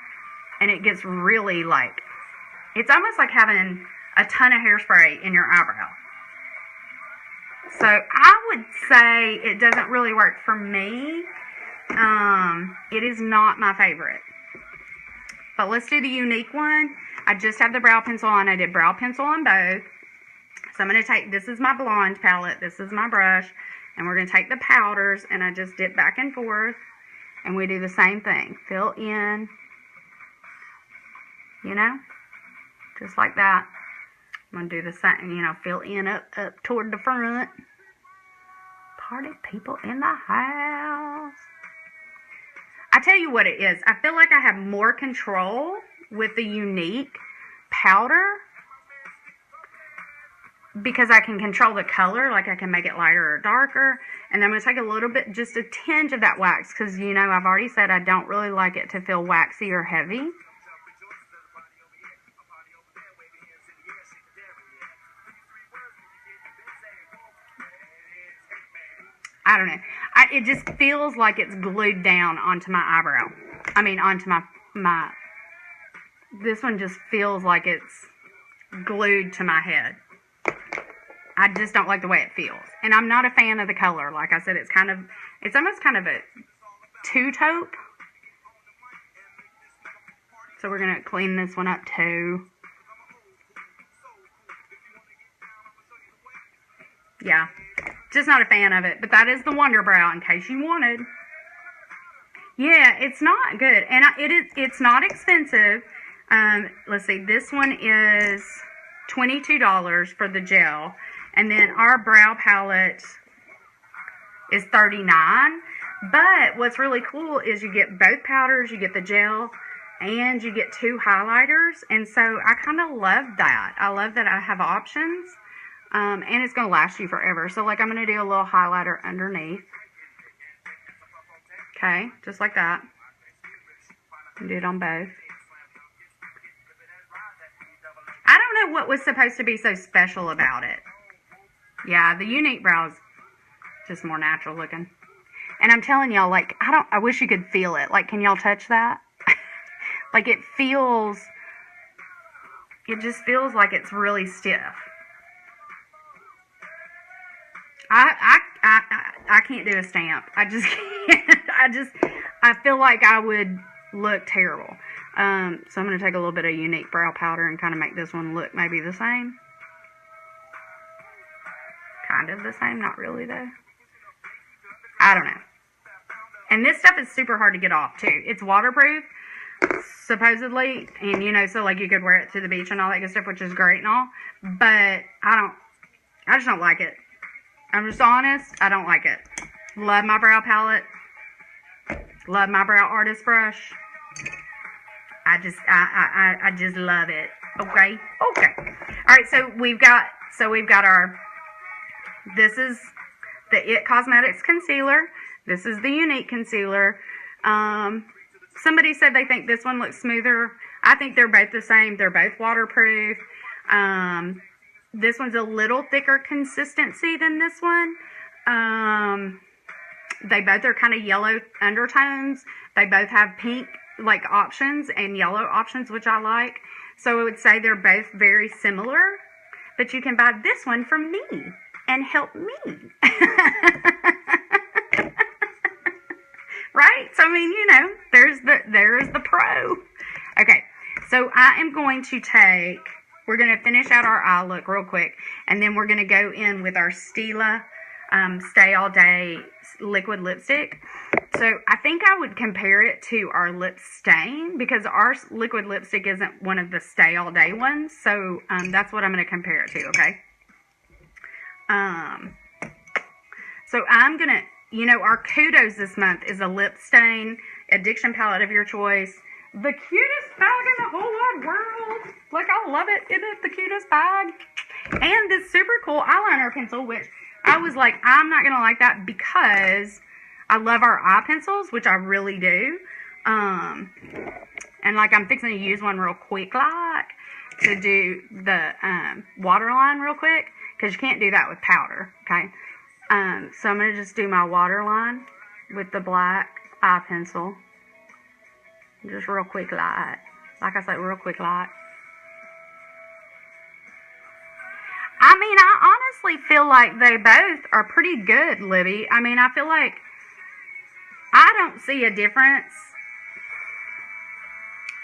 and it gets really like, it's almost like having a ton of hairspray in your eyebrow. So I would say it doesn't really work for me. It is not my favorite. But let's do the unique one. I just have the brow pencil on. I did brow pencil on both. So I'm going to take, this is my blonde palette. This is my brush. And we're going to take the powders, and I just dip back and forth. And we do the same thing. Fill in. You know? Just like that. I'm going to do the same, you know, fill in up toward the front. Party people in the house. I tell you what it is. I feel like I have more control with the unique powder because I can control the color. Like I can make it lighter or darker. And I'm going to take a little bit, just a tinge of that wax. Because, you know, I've already said I don't really like it to feel waxy or heavy. I don't know. It just feels like it's glued down onto my eyebrow. I mean, onto my, this one just feels like it's glued to my head. I just don't like the way it feels. And I'm not a fan of the color. Like I said, it's almost kind of a two-taupe. So we're going to clean this one up too. Yeah. Just not a fan of it. But that is the Wonder Brow, in case you wanted. Yeah, it's not good. And it's not expensive. Let's see. This one is $22 for the gel. And then our brow palette is $39. But what's really cool is you get both powders, you get the gel, and you get 2 highlighters. And so I kind of love that. I love that I have options. And it's going to last you forever. So like I'm going to do a little highlighter underneath. Okay, just like that. And do it on both. I don't know what was supposed to be so special about it. Yeah, the Unique Brow is just more natural looking. And I'm telling y'all, like, I wish you could feel it. Like, can y'all touch that? Like, it just feels like it's really stiff. I can't do a stamp. I just can't. I feel like I would look terrible. So I'm going to take a little bit of Unique Brow Powder and kind of make this one look maybe the same. Kind of the same, not really though. I don't know. And this stuff is super hard to get off too. It's waterproof, supposedly, and you know, so like you could wear it to the beach and all that good stuff, which is great and all. But I just don't like it. I'm just honest, I don't like it. Love my brow palette. Love my brow artist brush. I just love it. Okay. Okay. All right. So we've got our. This is the It Cosmetics concealer. This is the Unique concealer. Somebody said they think this one looks smoother. I think they're both the same. They're both waterproof. This one's a little thicker consistency than this one. They both are kind of yellow undertones. They both have pink like options and yellow options, which I like. So I would say they're both very similar, but you can buy this one from me and help me. Right? So I mean, you know, there's the pro. Okay. So I am going to we're going to finish out our eye look real quick, and then we're going to go in with our Stila Stay All Day liquid lipstick. So I think I would compare it to our lip stain, because our liquid lipstick isn't one of the Stay All Day ones. So that's what I'm going to compare it to, okay? So I'm going to, you know, our kudos this month is a lip stain addiction palette of your choice. The cutest bag in the whole wide world. Like, I love it. It is the cutest bag. And this super cool eyeliner pencil, which I was like, I'm not going to like that because I love our eye pencils, which I really do. And like, I'm fixing to use one real quick, like, to do the waterline real quick, because you can't do that with powder, okay? So I'm going to just do my waterline with the black eye pencil. Just real quick, like I said, real quick, like. I mean, I honestly feel like they both are pretty good, Libby. I mean, I feel like I don't see a difference.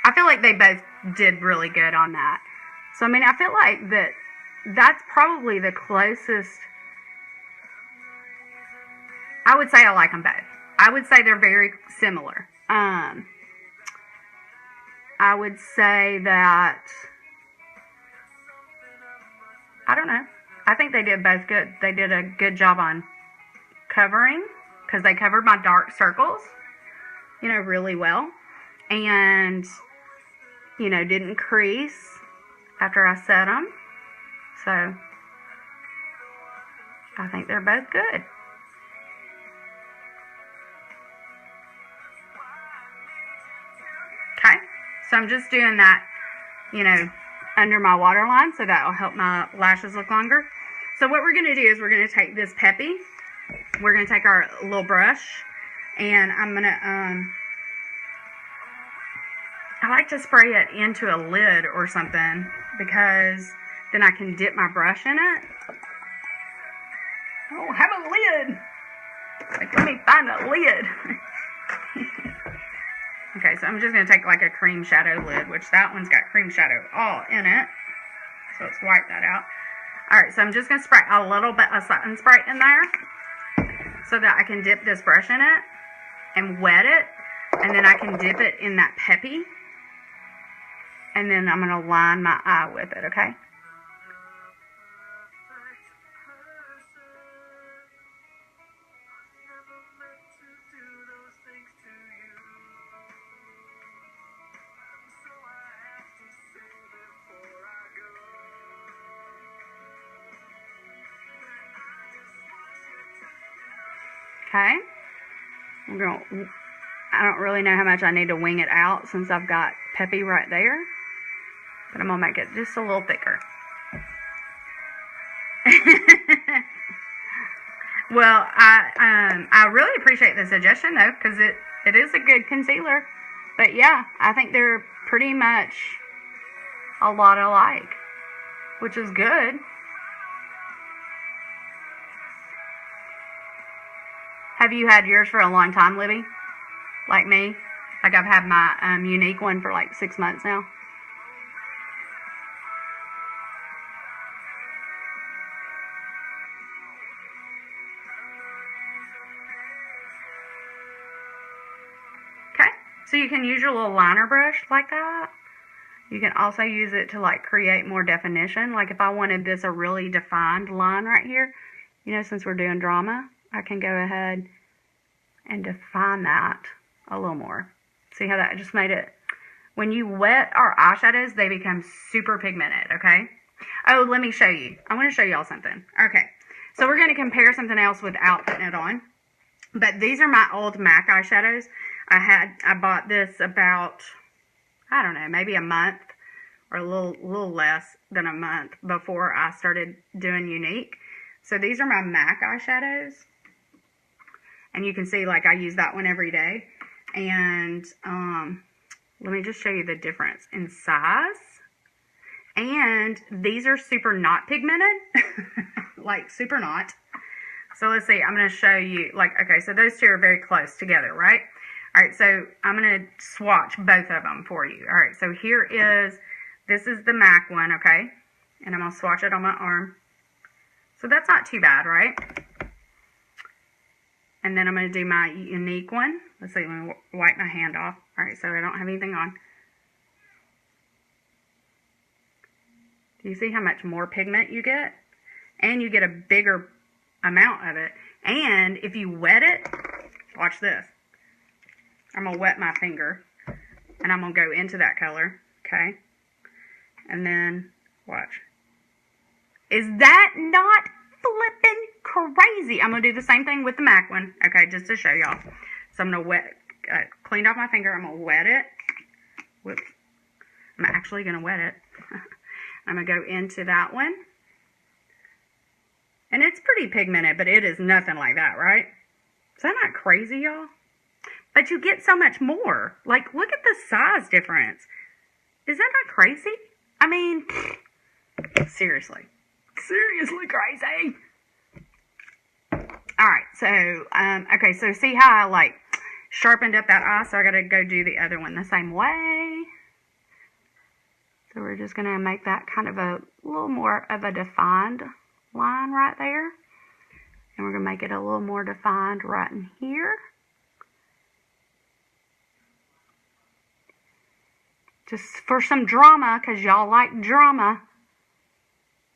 I feel like they both did really good on that. So, I mean, I feel like that's probably the closest. I would say I like them both. I would say they're very similar. I would say that, I don't know. I think they did both good. They did a good job on covering, because they covered my dark circles, you know, really well. And, you know, didn't crease after I set them. So, I think they're both good. Okay. So I'm just doing that, you know, under my waterline, so that will help my lashes look longer. So what we're going to do is we're going to take this Peppy. We're going to take our little brush, and I'm going to, I like to spray it into a lid or something, because then I can dip my brush in it. Oh, have a lid. Like, let me find a lid. Okay, so I'm just going to take like a cream shadow lid, which that one's got cream shadow all in it. So let's wipe that out. Alright, so I'm just going to spray a little bit of setting spray in there so that I can dip this brush in it and wet it. And then I can dip it in that peppy. And then I'm going to line my eye with it, okay? Okay, I don't really know how much I need to wing it out since I've got peppy right there, but I'm going to make it just a little thicker. Well, I really appreciate the suggestion though, because it is a good concealer, but yeah, I think they're pretty much a lot alike, which is good. Have you had yours for a long time, Libby? Like me? Like I've had my unique one for like 6 months now. Okay, so you can use your little liner brush like that. You can also use it to like create more definition. Like if I wanted this a really defined line right here, you know, since we're doing drama, I can go ahead and define that a little more. See how that just made it? When you wet our eyeshadows, they become super pigmented, okay? Oh, let me show you. I want to show y'all something. Okay, so we're going to compare something else without putting it on. But these are my old MAC eyeshadows. I bought this about, I don't know, maybe a month or a little less than a month before I started doing Unique. So these are my MAC eyeshadows. And you can see, like, I use that one every day. And let me just show you the difference in size. And these are super not pigmented. Like, super not. So let's see. I'm going to show you, like, okay, so those two are very close together, right? All right, so I'm going to swatch both of them for you. All right, so here is, this is the MAC one, okay? And I'm going to swatch it on my arm. So that's not too bad, right? And then I'm going to do my Unique one. Let's see, let me wipe my hand off. All right, so I don't have anything on. Do you see how much more pigment you get? And you get a bigger amount of it. And if you wet it, watch this. I'm going to wet my finger. And I'm going to go into that color. Okay. And then, watch. Is that not flipping crazy? I'm going to do the same thing with the MAC one. Okay, just to show y'all. So I'm going to wet, cleaned off my finger. I'm going to wet it. Whoops. I'm actually going to wet it. I'm going to go into that one. And it's pretty pigmented, but it is nothing like that, right? Is that not crazy, y'all? But you get so much more. Like, look at the size difference. Is that not crazy? I mean, seriously. Seriously crazy. Alright, so, okay, so see how I, like, sharpened up that eye? So I got to go do the other one the same way. So we're just going to make that kind of a little more of a defined line right there. And we're going to make it a little more defined right in here. Just for some drama, because y'all like drama.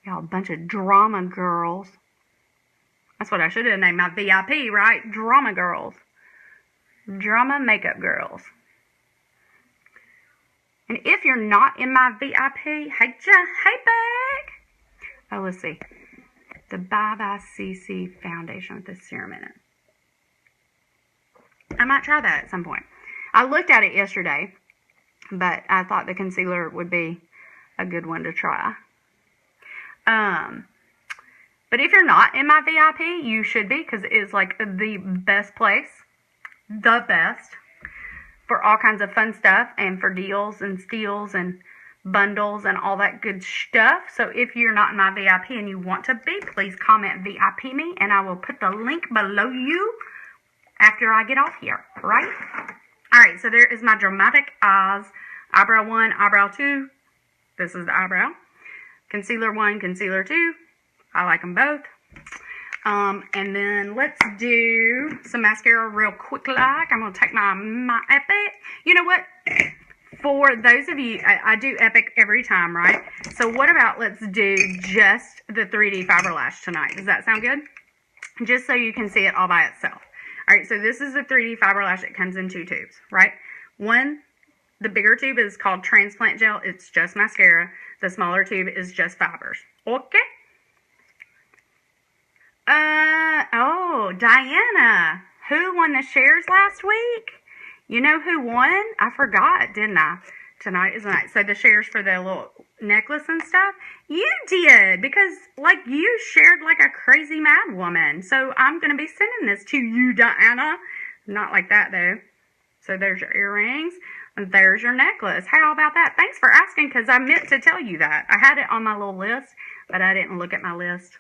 Y'all a bunch of drama girls. That's what I should have named my VIP, right? Drama girls. Drama makeup girls. And if you're not in my VIP, hey, hey, bag. Oh, let's see. The Bye Bye CC foundation with the serum in it. I might try that at some point. I looked at it yesterday, but I thought the concealer would be a good one to try. But if you're not in my VIP, you should be, because it is like the best place. The best. For all kinds of fun stuff and for deals and steals and bundles and all that good stuff. So if you're not in my VIP and you want to be, please comment VIP me and I will put the link below you after I get off here, right? Alright, so there is my dramatic eyes. Eyebrow 1, eyebrow 2. This is the eyebrow. Concealer 1, concealer 2. I like them both. And then let's do some mascara real quick like. I'm going to take my Epic. You know what? For those of you, I do Epic every time, right? So what about let's do just the 3D Fiber Lash tonight? Does that sound good? Just so you can see it all by itself. All right, so this is the 3D Fiber Lash. It comes in 2 tubes, right? One, the bigger tube is called Transplant Gel. It's just mascara. The smaller tube is just fibers. Okay? Oh, Diana. Who won the shares last week? You know who won? I forgot, didn't I? Tonight is the night. So the shares for the little necklace and stuff, you did, because like you shared like a crazy mad woman. So I'm going to be sending this to you, Diana. Not like that though. So there's your earrings and there's your necklace. How about that? Thanks for asking, because I meant to tell you that. I had it on my little list, but I didn't look at my list.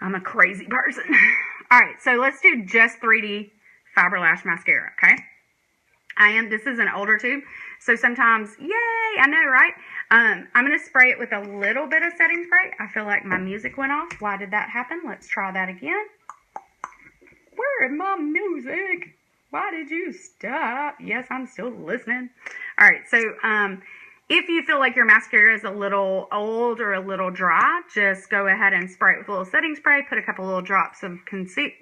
I'm a crazy person. All right, so let's do just 3D Fiber Lash mascara, okay? This is an older tube, so sometimes, yay, I know, right? I'm going to spray it with a little bit of setting spray. I feel like my music went off. Why did that happen? Let's try that again. Where is my music? Why did you stop? Yes, I'm still listening. All right, so if you feel like your mascara is a little old or a little dry, just go ahead and spray it with a little setting spray. Put a couple little drops of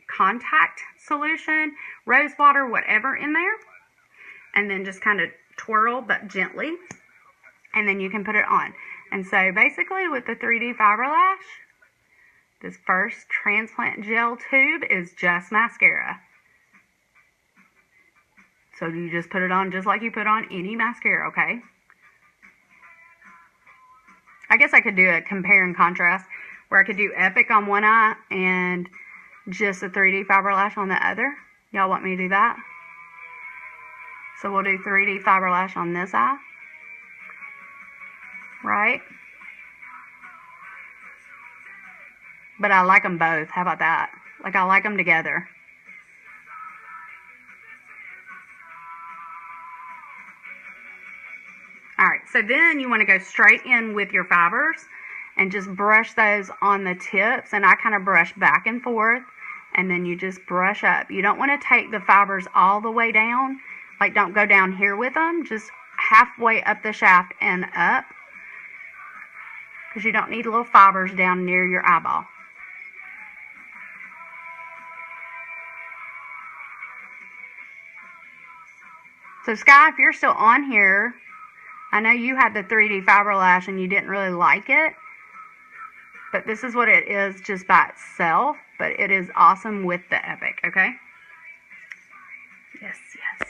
contact solution, rose water, whatever in there. And then just kind of twirl, but gently. And then you can put it on. And so basically with the 3D Fiber Lash, this first Transplant Gel tube is just mascara. So you just put it on just like you put on any mascara, okay? I guess I could do a compare and contrast where I could do Epic on one eye and just a 3D Fiber Lash on the other. Y'all want me to do that? So we'll do 3D Fiber Lash on this eye. Right? But I like them both. How about that? Like I like them together. Alright, so then you want to go straight in with your fibers and just brush those on the tips. And I kind of brush back and forth. And then you just brush up. You don't want to take the fibers all the way down. Like, don't go down here with them. Just halfway up the shaft and up. Because you don't need little fibers down near your eyeball. So, Sky, if you're still on here, I know you had the 3D Fiber Lash and you didn't really like it. But this is what it is just by itself. But it is awesome with the Epic, okay? Yes, yes.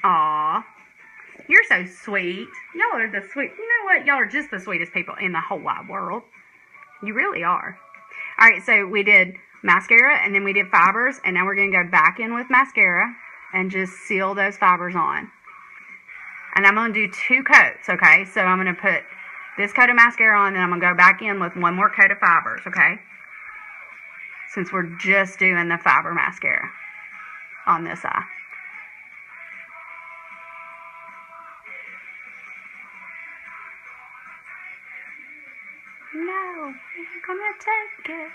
Aw, you're so sweet. Y'all are the sweet. You know what? Y'all are just the sweetest people in the whole wide world. You really are. All right, so we did mascara and then we did fibers, and now we're going to go back in with mascara and just seal those fibers on. And I'm going to do 2 coats, okay? So I'm going to put this coat of mascara on, and I'm going to go back in with 1 more coat of fibers, okay? Since we're just doing the fiber mascara on this eye. No, we're gonna take it.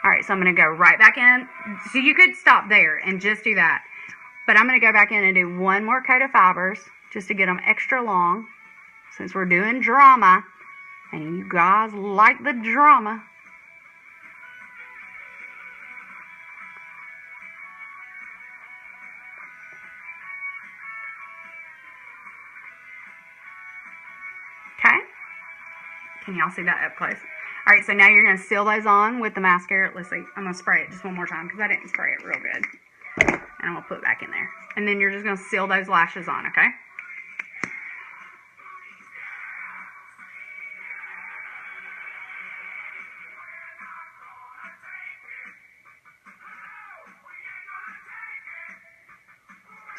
Alright, so I'm going to go right back in. So you could stop there and just do that. But I'm going to go back in and do 1 more coat of fibers just to get them extra long. Since we're doing drama. And you guys like the drama. Okay? Can y'all see that up close? Alright, so now you're going to seal those on with the mascara. Let's see. I'm going to spray it just one more time because I didn't spray it real good. And I'm going to put it back in there. And then you're just going to seal those lashes on, okay?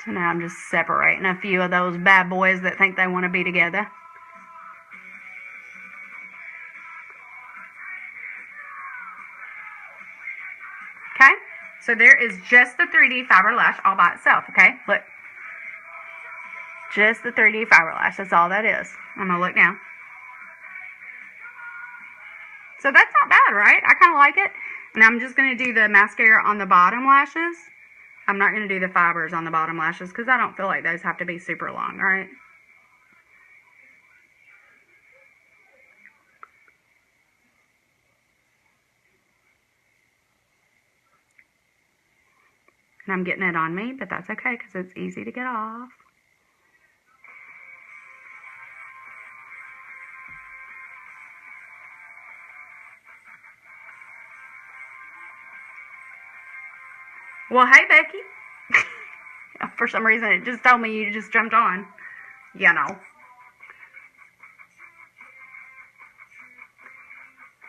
So now I'm just separating a few of those bad boys that think they want to be together. Okay, so there is just the 3D Fiber Lash all by itself, okay? Look. Just the 3D fiber lash. That's all that is. I'm going to look now. So that's not bad, right? I kind of like it. And I'm just going to do the mascara on the bottom lashes. I'm not going to do the fibers on the bottom lashes because I don't feel like those have to be super long, right? And I'm getting it on me, but that's okay because it's easy to get off. Well, hey, Becky. For some reason, it just told me you just jumped on. You know.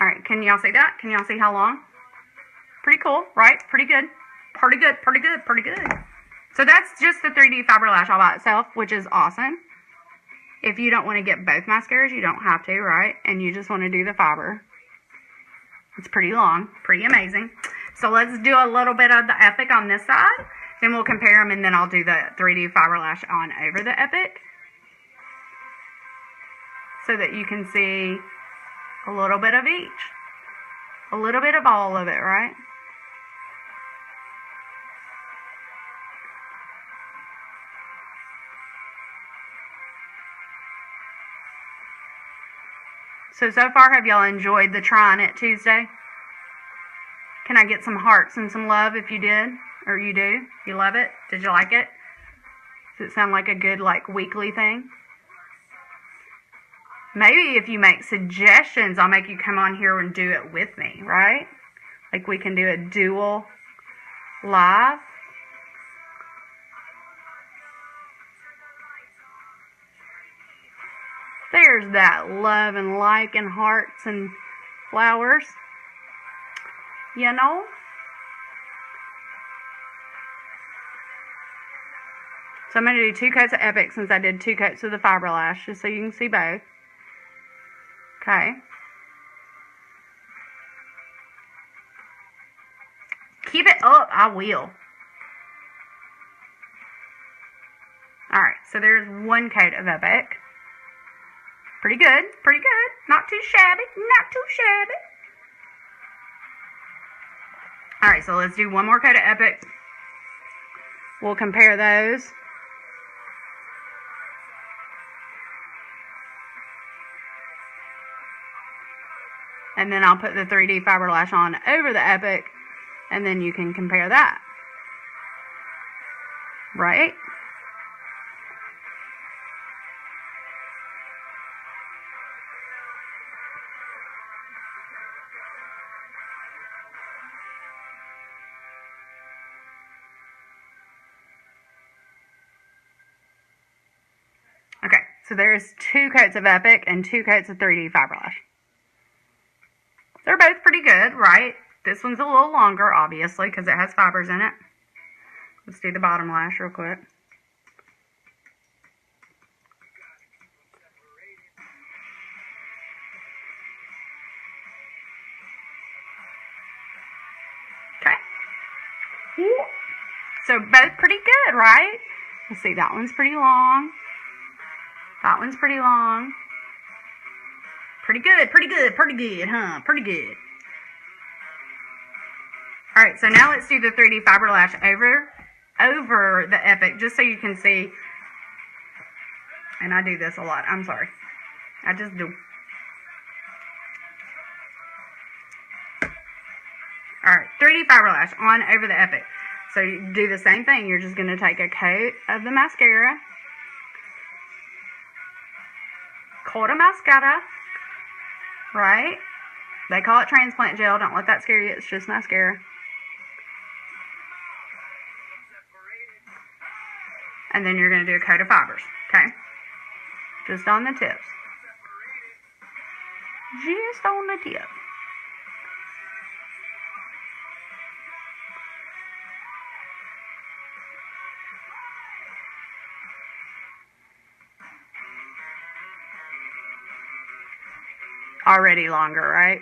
Alright, can y'all see that? Can y'all see how long? Pretty cool, right? Pretty good. Pretty good, pretty good, pretty good. So that's just the 3D fiber lash all by itself, which is awesome. If you don't want to get both mascaras, you don't have to, right? And you just want to do the fiber. It's pretty long, pretty amazing. So let's do a little bit of the Epic on this side. Then we'll compare them, and then I'll do the 3D fiber lash on over the Epic. So that you can see a little bit of each. A little bit of all of it, right? So far, have y'all enjoyed the Trying It Tuesday? Can I get some hearts and some love if you did? Or you do? You love it? Did you like it? Does it sound like a good, like, weekly thing? Maybe if you make suggestions, I'll make you come on here and do it with me, right? Like we can do a dual live. There's that love and like and hearts and flowers. You know? So I'm going to do 2 coats of Epic since I did 2 coats of the fiber lash, just so you can see both. Okay. Keep it up. I will. Alright, so there's 1 coat of Epic. Pretty good. Pretty good. Not too shabby. Not too shabby. Alright, so let's do 1 more coat of Epic. We'll compare those. And then I'll put the 3D fiber lash on over the Epic, and then you can compare that. Right? Okay, so there's 2 coats of Epic and 2 coats of 3D fiber lash. They're both pretty good, right? This one's a little longer, obviously, because it has fibers in it. Let's do the bottom lash real quick. Okay. So both pretty good, right? Let's see, that one's pretty long. That one's pretty long. Pretty good, pretty good, pretty good, huh? Pretty good. Alright, so now let's do the 3D fiber lash over the Epic, just so you can see. And I do this a lot. I'm sorry. I just do. Alright, 3D fiber lash on over the Epic. So you do the same thing. You're just going to take a coat of the mascara. Coat of mascara. Right? They call it transplant gel. Don't let that scare you. It's just mascara. And then you're going to do a coat of fibers. Okay? Just on the tips. Just on the tip. Already longer, right?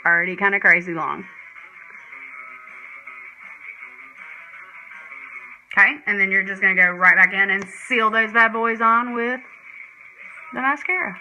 Already kind of crazy long. Okay, and then you're just going to go right back in and seal those bad boys on with the mascara.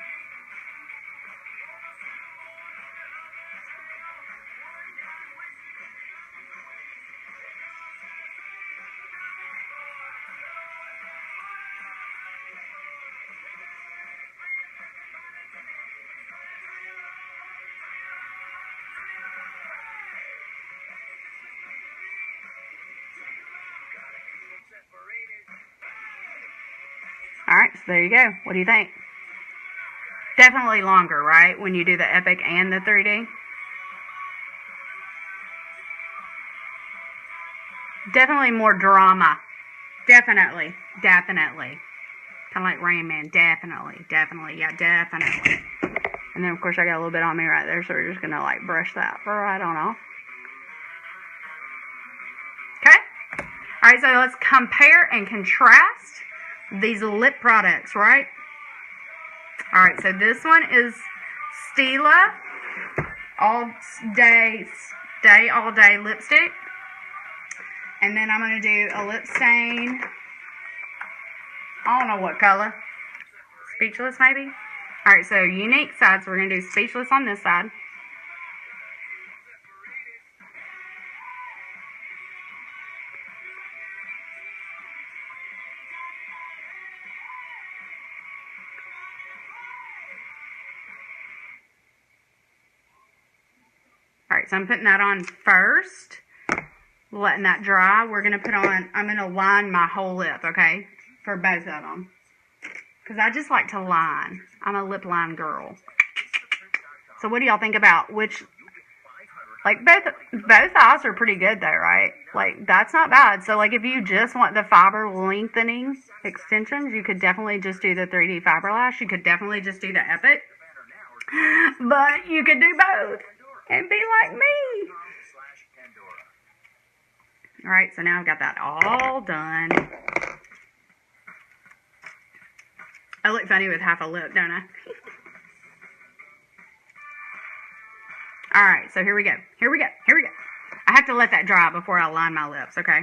Alright, so there you go. What do you think? Definitely longer, right? When you do the Epic and the 3D. Definitely more drama. Definitely. Kind of like Rain Man. Definitely. Yeah, definitely. And then, of course, I got a little bit on me right there, so we're just going to, like, brush that right on off. Okay? Alright, so let's compare and contrast these lip products, right? Alright, so this one is Stila All Day lipstick. And then I'm going to do a lip stain. I don't know what color. Speechless, maybe? Alright, so unique side, so we're going to do Speechless on this side. Alright, so I'm putting that on first. Letting that dry. We're going to put on, I'm going to line my whole lip, okay? For both of them. Because I just like to line. I'm a lip line girl. So what do y'all think about which, like both eyes are pretty good though, right? Like that's not bad. So like if you just want the fiber lengthening extensions, you could definitely just do the 3D fiber lash. You could definitely just do the Epic. But you could do both and be like me. Alright, so now I've got that all done. I look funny with half a lip, don't I? Alright, so here we go. I have to let that dry before I line my lips, okay?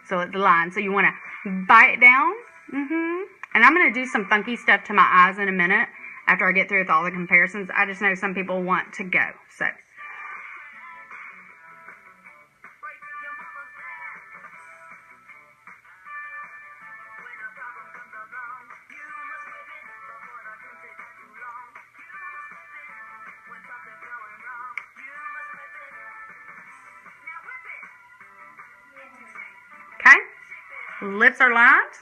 So it's lined. So you want to bite it down. And I'm going to do some funky stuff to my eyes in a minute after I get through with all the comparisons. I just know some people want to go, so... Lips are lined.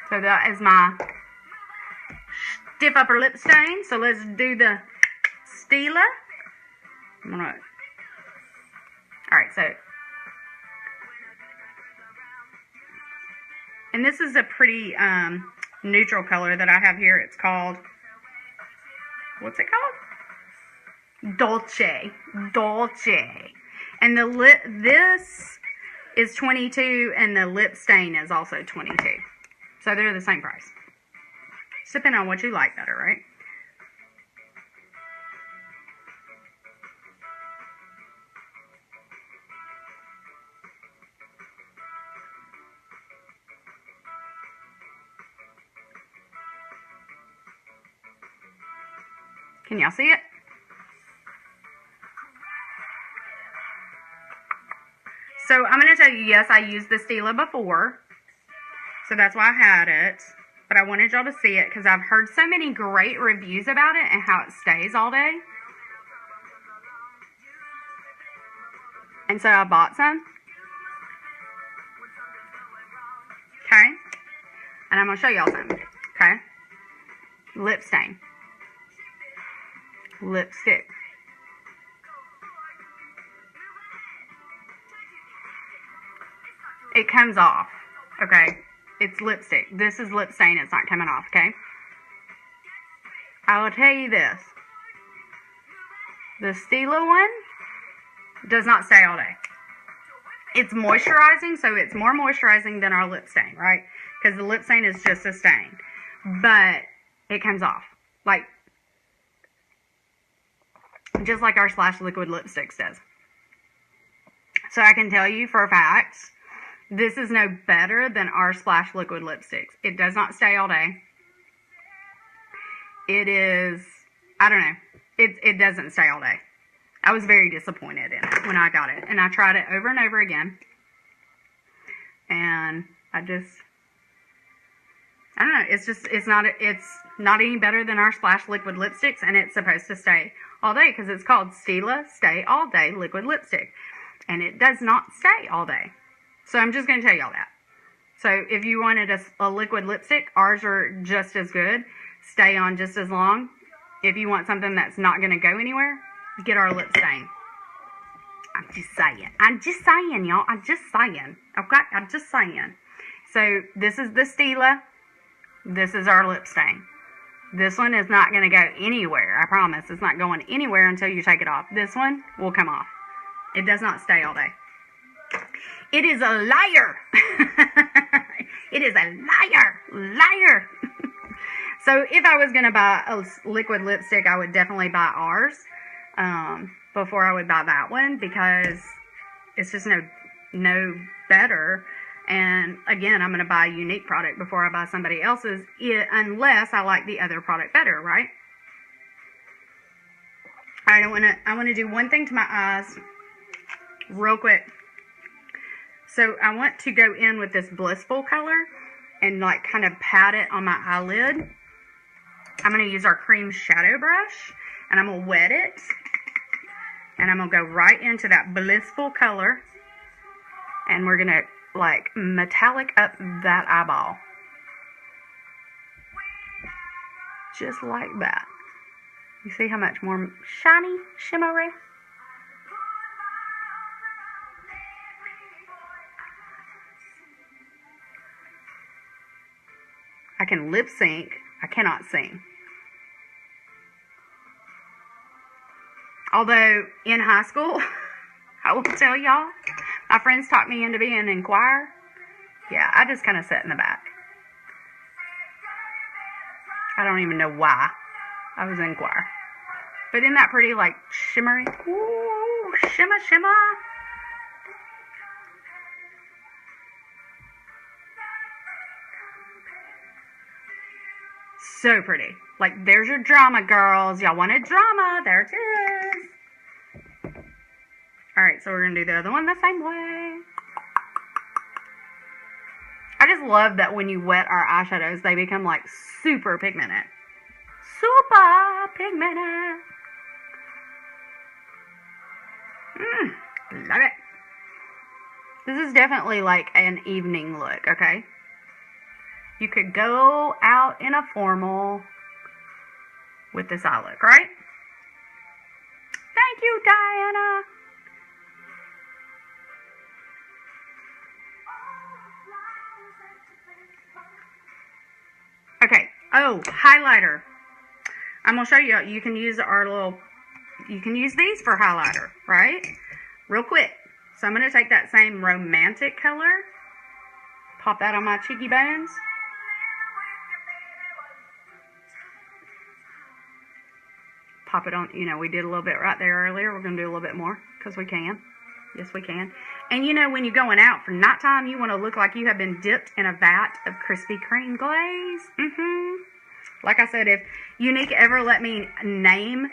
So that is my stiff upper lip stain. So let's do the Stila. Alright, so. And this is a pretty neutral color that I have here. It's called, what's it called? Dolce. And this is 22 and the lip stain is also 22. So they're the same price. It's depending on what you like better, right? Can y'all see it? So I'm going to tell you, yes, I used the Stila before. So that's why I had it. But I wanted y'all to see it because I've heard so many great reviews about it and how it stays all day. And so I bought some. Okay. And I'm going to show y'all some. Okay. Lip stain. Lipstick. It comes off, okay? It's lipstick. This is lip stain. It's not coming off, okay? I will tell you this. The Stila one does not stay all day. It's moisturizing, so it's more moisturizing than our lip stain, right? Because the lip stain is just a stain. But it comes off. Like, just like our Slash Liquid Lipsticks does. So I can tell you for a fact, this is no better than our Splash liquid lipsticks. It does not stay all day. It is, I don't know, it doesn't stay all day. I was very disappointed in it when I got it. And I tried it over and over again. And I don't know, it's not any better than our Splash liquid lipsticks, and it's supposed to stay all day because it's called Stila Stay All Day Liquid Lipstick. And it does not stay all day. So I'm just going to tell y'all that. So if you wanted a liquid lipstick, ours are just as good. Stay on just as long. If you want something that's not going to go anywhere, get our lip stain. I'm just saying, y'all. I'm just saying. Okay? I'm just saying. So this is the Stila. This is our lip stain. This one is not going to go anywhere. I promise. It's not going anywhere until you take it off. This one will come off. It does not stay all day. It is a liar. It is a liar. So if I was going to buy a liquid lipstick, I would definitely buy ours before I would buy that one, because it's just no better. And again, I'm going to buy a unique product before I buy somebody else's, unless I like the other product better, right? All right, I want to do one thing to my eyes real quick. So I want to go in with this Blissful color and like kind of pat it on my eyelid. I'm going to use our cream shadow brush, and I'm going to wet it, and I'm going to go right into that Blissful color, and we're going to like metallic up that eyeball. Just like that. You see how much more shiny, shimmery? I can lip sync. I cannot sing. Although in high school, I will tell y'all, my friends talked me into being in choir. Yeah, I just kind of sat in the back. I don't even know why I was in choir. But isn't that pretty, like, shimmery? Ooh, shimmer, shimmer. So pretty. Like, there's your drama, girls. Y'all wanted drama. There it is. Alright, so we're going to do the other one the same way. I just love that when you wet our eyeshadows, they become, like, super pigmented. Super pigmented. Love it. This is definitely, like, an evening look, okay? You could go out in a formal with this eye look, right? Thank you, Diana. Okay. Oh, highlighter. I'm going to show you. You can use you can use these for highlighter, right? Real quick. So I'm going to take that same romantic color, pop that on my cheeky bones. Pop it on, you know, we did a little bit right there earlier. We're going to do a little bit more because we can. Yes, we can. And, you know, when you're going out for nighttime, you want to look like you have been dipped in a vat of Krispy Kreme glaze. Like I said, if Unique ever let me name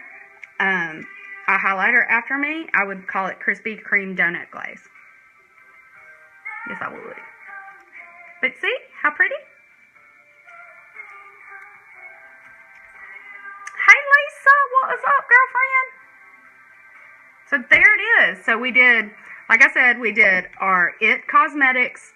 a highlighter after me, I would call it Krispy Kreme donut glaze. Yes, I would. But see how pretty? What is up, girlfriend? So there it is. So we did, like I said, we did our It Cosmetics,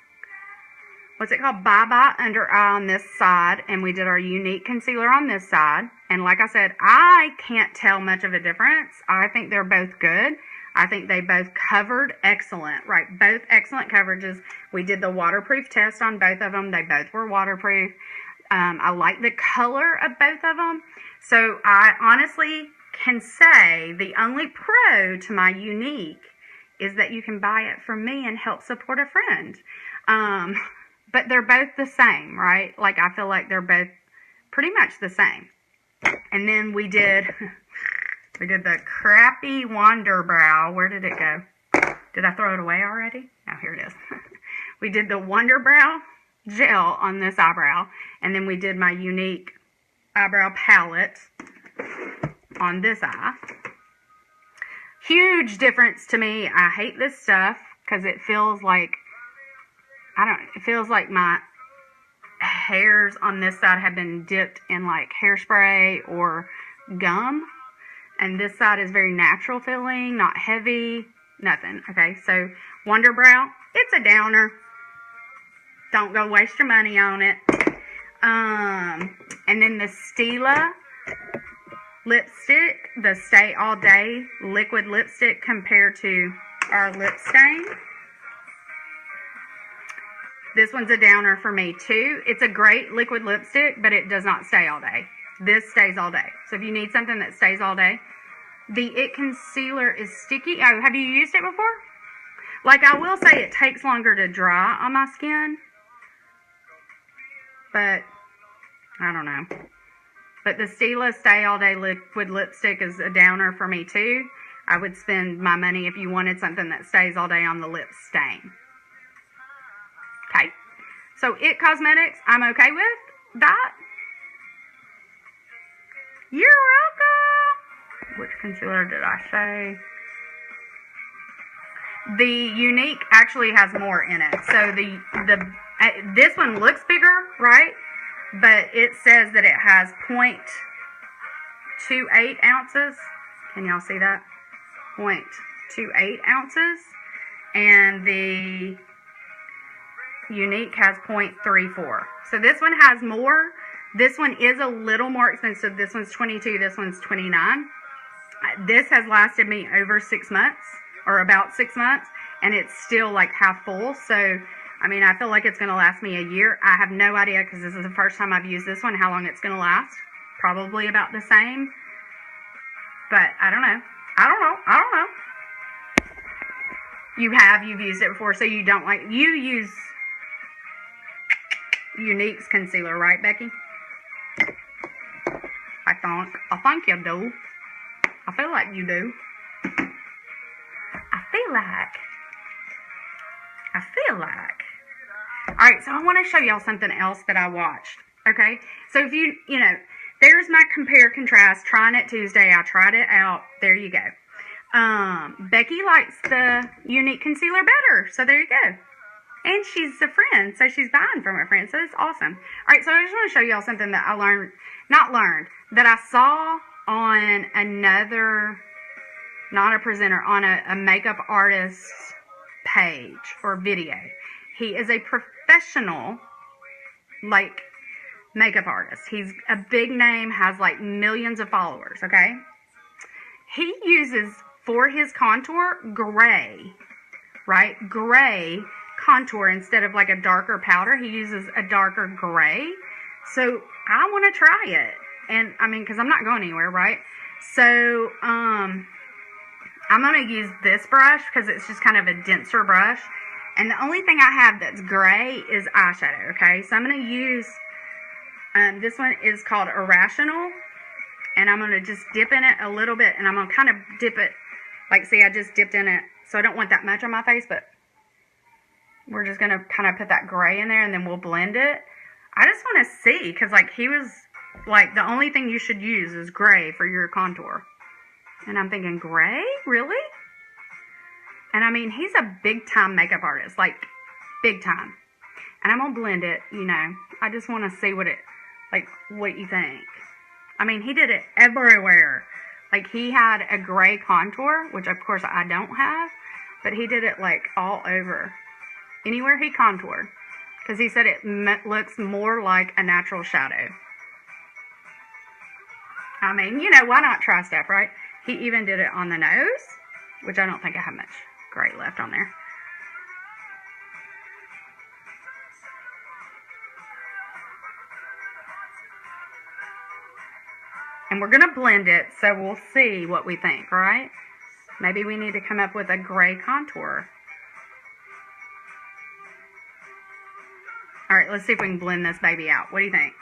what's it called? Bye Bye Under Eye on this side. And we did our Unique Concealer on this side. And like I said, I can't tell much of a difference. I think they're both good. I think they both covered excellent, right? Both excellent coverages. We did the waterproof test on both of them. They both were waterproof. I like the color of both of them. So I honestly can say the only pro to my Unique is that you can buy it from me and help support a friend. But they're both the same, right? Like, I feel like they're both pretty much the same. And then we did the Crappy Wander Brow. Where did it go? Did I throw it away already? Oh, here it is. We did the Wonder Brow gel on this eyebrow, and then we did my Unique eyebrow palette on this eye. Huge difference to me. I hate this stuff because it feels like, it feels like my hairs on this side have been dipped in like hairspray or gum. And this side is very natural feeling, not heavy, nothing. Okay, so Wonder Brow, it's a downer. Don't go waste your money on it. And then the Stila lipstick, the Stay All Day liquid lipstick compared to our lip stain. This one's a downer for me too. It's a great liquid lipstick, but it does not stay all day. This stays all day. So if you need something that stays all day. The It Concealer is sticky. Oh, have you used it before? Like, I will say it takes longer to dry on my skin. But, I don't know. But the Stila Stay All Day liquid lipstick is a downer for me too. I would spend my money if you wanted something that stays all day on the lip stain. Okay. So, It Cosmetics, I'm okay with that. You're welcome. Which concealer did I say? The Unique actually has more in it. So this one looks bigger, right? But it says that it has 0.28 ounces. Can y'all see that? 0.28 ounces. And the Unique has 0.34. So this one has more. This one is a little more expensive. This one's 22. This one's 29. This has lasted me over 6 months, or about 6 months, and it's still like half full. So, I mean, I feel like it's going to last me a year. I have no idea because this is the first time I've used this one, how long it's going to last. Probably about the same. But I don't know. I don't know. You've used it before, so you don't like, you use Unique's concealer, right, Becky? I think you do. I feel like you do. I feel like. Alright, so I want to show y'all something else that I watched. Okay? So if you know, there's my compare contrast. Trying it Tuesday. I tried it out. There you go. Becky likes the Unique concealer better. So there you go. And she's a friend. So she's buying from a friend. So it's awesome. Alright, so I just want to show y'all something that I that I saw on another, not a presenter, on a makeup artist's page or video. He is a professional, like, makeup artist. He's a big name, has like millions of followers, okay? He uses, for his contour, gray, right? Gray contour instead of like a darker powder. He uses a darker gray. So I want to try it. And, I mean, because I'm not going anywhere, right? So, I'm going to use this brush because it's just kind of a denser brush. And the only thing I have that's gray is eyeshadow, okay? So I'm going to use, this one is called Irrational. And I'm going to just dip in it a little bit. And I'm going to kind of dip it, like, see, I just dipped in it. So I don't want that much on my face, but we're just going to kind of put that gray in there and then we'll blend it. I just want to see, because, like, he was, like, the only thing you should use is gray for your contour. And I'm thinking, gray? Really? And, I mean, he's a big-time makeup artist, like, big time. And I'm going to blend it, you know. I just want to see what you think. I mean, he did it everywhere. Like, he had a gray contour, which, of course, I don't have. But he did it, like, all over. Anywhere he contoured. Because he said it looks more like a natural shadow. I mean, you know, why not try stuff, right? He even did it on the nose, which I don't think I have much gray left on there. And we're going to blend it, so we'll see what we think, right? Maybe we need to come up with a gray contour. All right, let's see if we can blend this baby out. What do you think?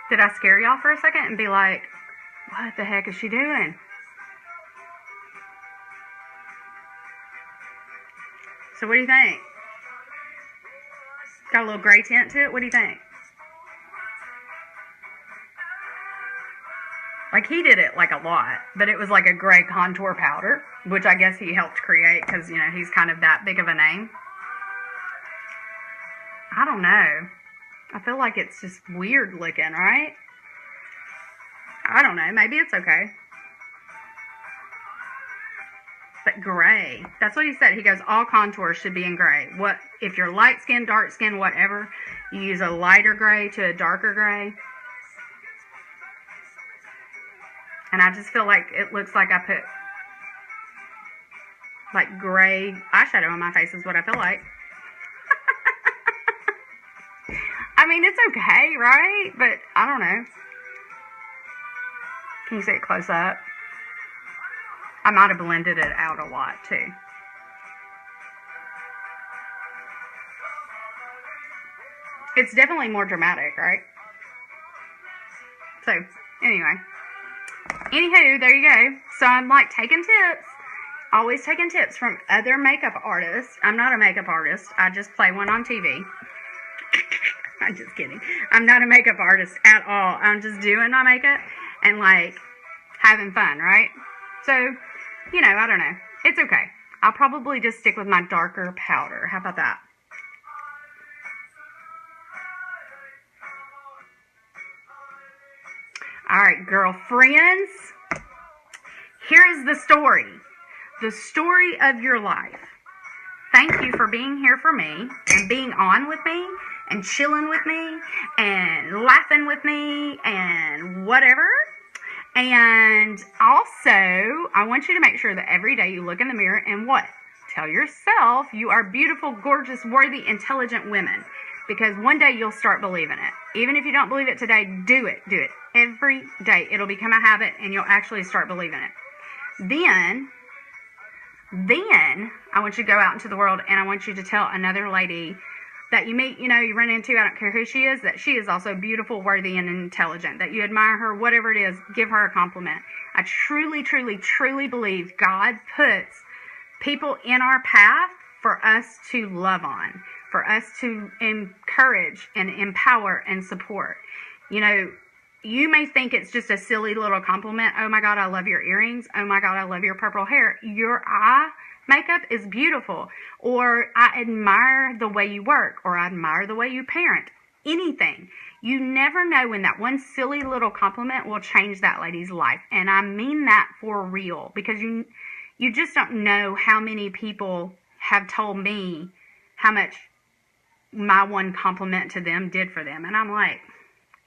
Did I scare y'all for a second and be like, what the heck is she doing? So what do you think? Got a little gray tint to it? What do you think? Like, he did it, like, a lot. But it was, like, a gray contour powder, which I guess he helped create because, you know, he's kind of that big of a name. I don't know. I feel like it's just weird looking, right? I don't know. Maybe it's okay. But gray. That's what he said. He goes, all contours should be in gray. What if you're light skin, dark skin, whatever, you use a lighter gray to a darker gray. And I just feel like it looks like I put like gray eyeshadow on my face is what I feel like. I mean, it's okay, right? But I don't know. Can you see it close up? I might have blended it out a lot too. It's definitely more dramatic, right? So, anyway. Anywho, there you go. So I'm like taking tips. Always taking tips from other makeup artists. I'm not a makeup artist. I just play one on TV. I'm just kidding. I'm not a makeup artist at all. I'm just doing my makeup and like having fun, right? So, you know, I don't know. It's okay. I'll probably just stick with my darker powder. How about that? All right, girlfriends. Here's the story. The story of your life. Thank you for being here for me and being on with me and chilling with me and laughing with me and whatever. And also, I want you to make sure that every day you look in the mirror and what? Tell yourself you are beautiful, gorgeous, worthy, intelligent women. Because one day you'll start believing it. Even if you don't believe it today, do it. Do it every day. It'll become a habit and you'll actually start believing it. Then I want you to go out into the world and I want you to tell another lady that you meet, you know, you run into, I don't care who she is, that she is also beautiful, worthy, and intelligent. That you admire her, whatever it is, give her a compliment. I truly, truly, truly believe God puts people in our path for us to love on, for us to encourage and empower and support. You know, you may think it's just a silly little compliment. Oh my God, I love your earrings. Oh my God, I love your purple hair. Your eye makeup is beautiful. Or I admire the way you work. Or I admire the way you parent. Anything. You never know when that one silly little compliment will change that lady's life. And I mean that for real. Because you just don't know how many people have told me how much my one compliment to them did for them. And I'm like,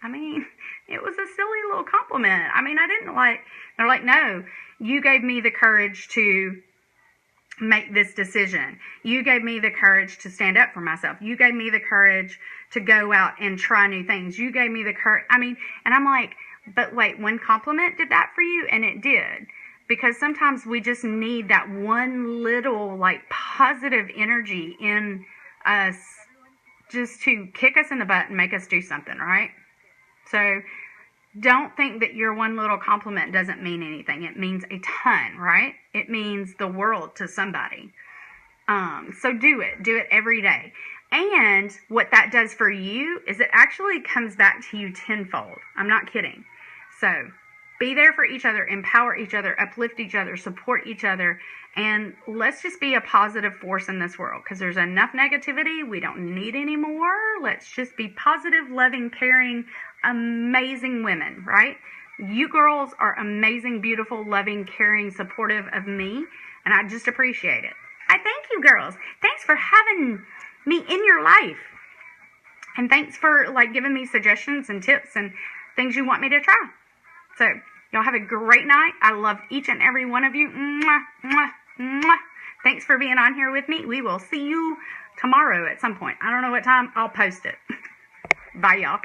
I mean, it was a silly little compliment. I mean, I didn't like, they're like, no, you gave me the courage to make this decision. You gave me the courage to stand up for myself. You gave me the courage to go out and try new things. You gave me the courage. I mean, and I'm like, but wait, one compliment did that for you? And it did. Because sometimes we just need that one little, like, positive energy in us just to kick us in the butt and make us do something, right? So don't think that your one little compliment doesn't mean anything. It means a ton, right? It means the world to somebody. So do it. Do it every day. And what that does for you is it actually comes back to you tenfold. I'm not kidding. So be there for each other, empower each other, uplift each other, support each other, and let's just be a positive force in this world because there's enough negativity. We don't need any more. Let's just be positive, loving, caring, amazing women, right? You girls are amazing, beautiful, loving, caring, supportive of me, and I just appreciate it. I thank you, girls. Thanks for having me in your life. And thanks for like giving me suggestions and tips and things you want me to try. So, y'all have a great night. I love each and every one of you. Mwah, mwah, mwah. Thanks for being on here with me. We will see you tomorrow at some point. I don't know what time. I'll post it. Bye, y'all.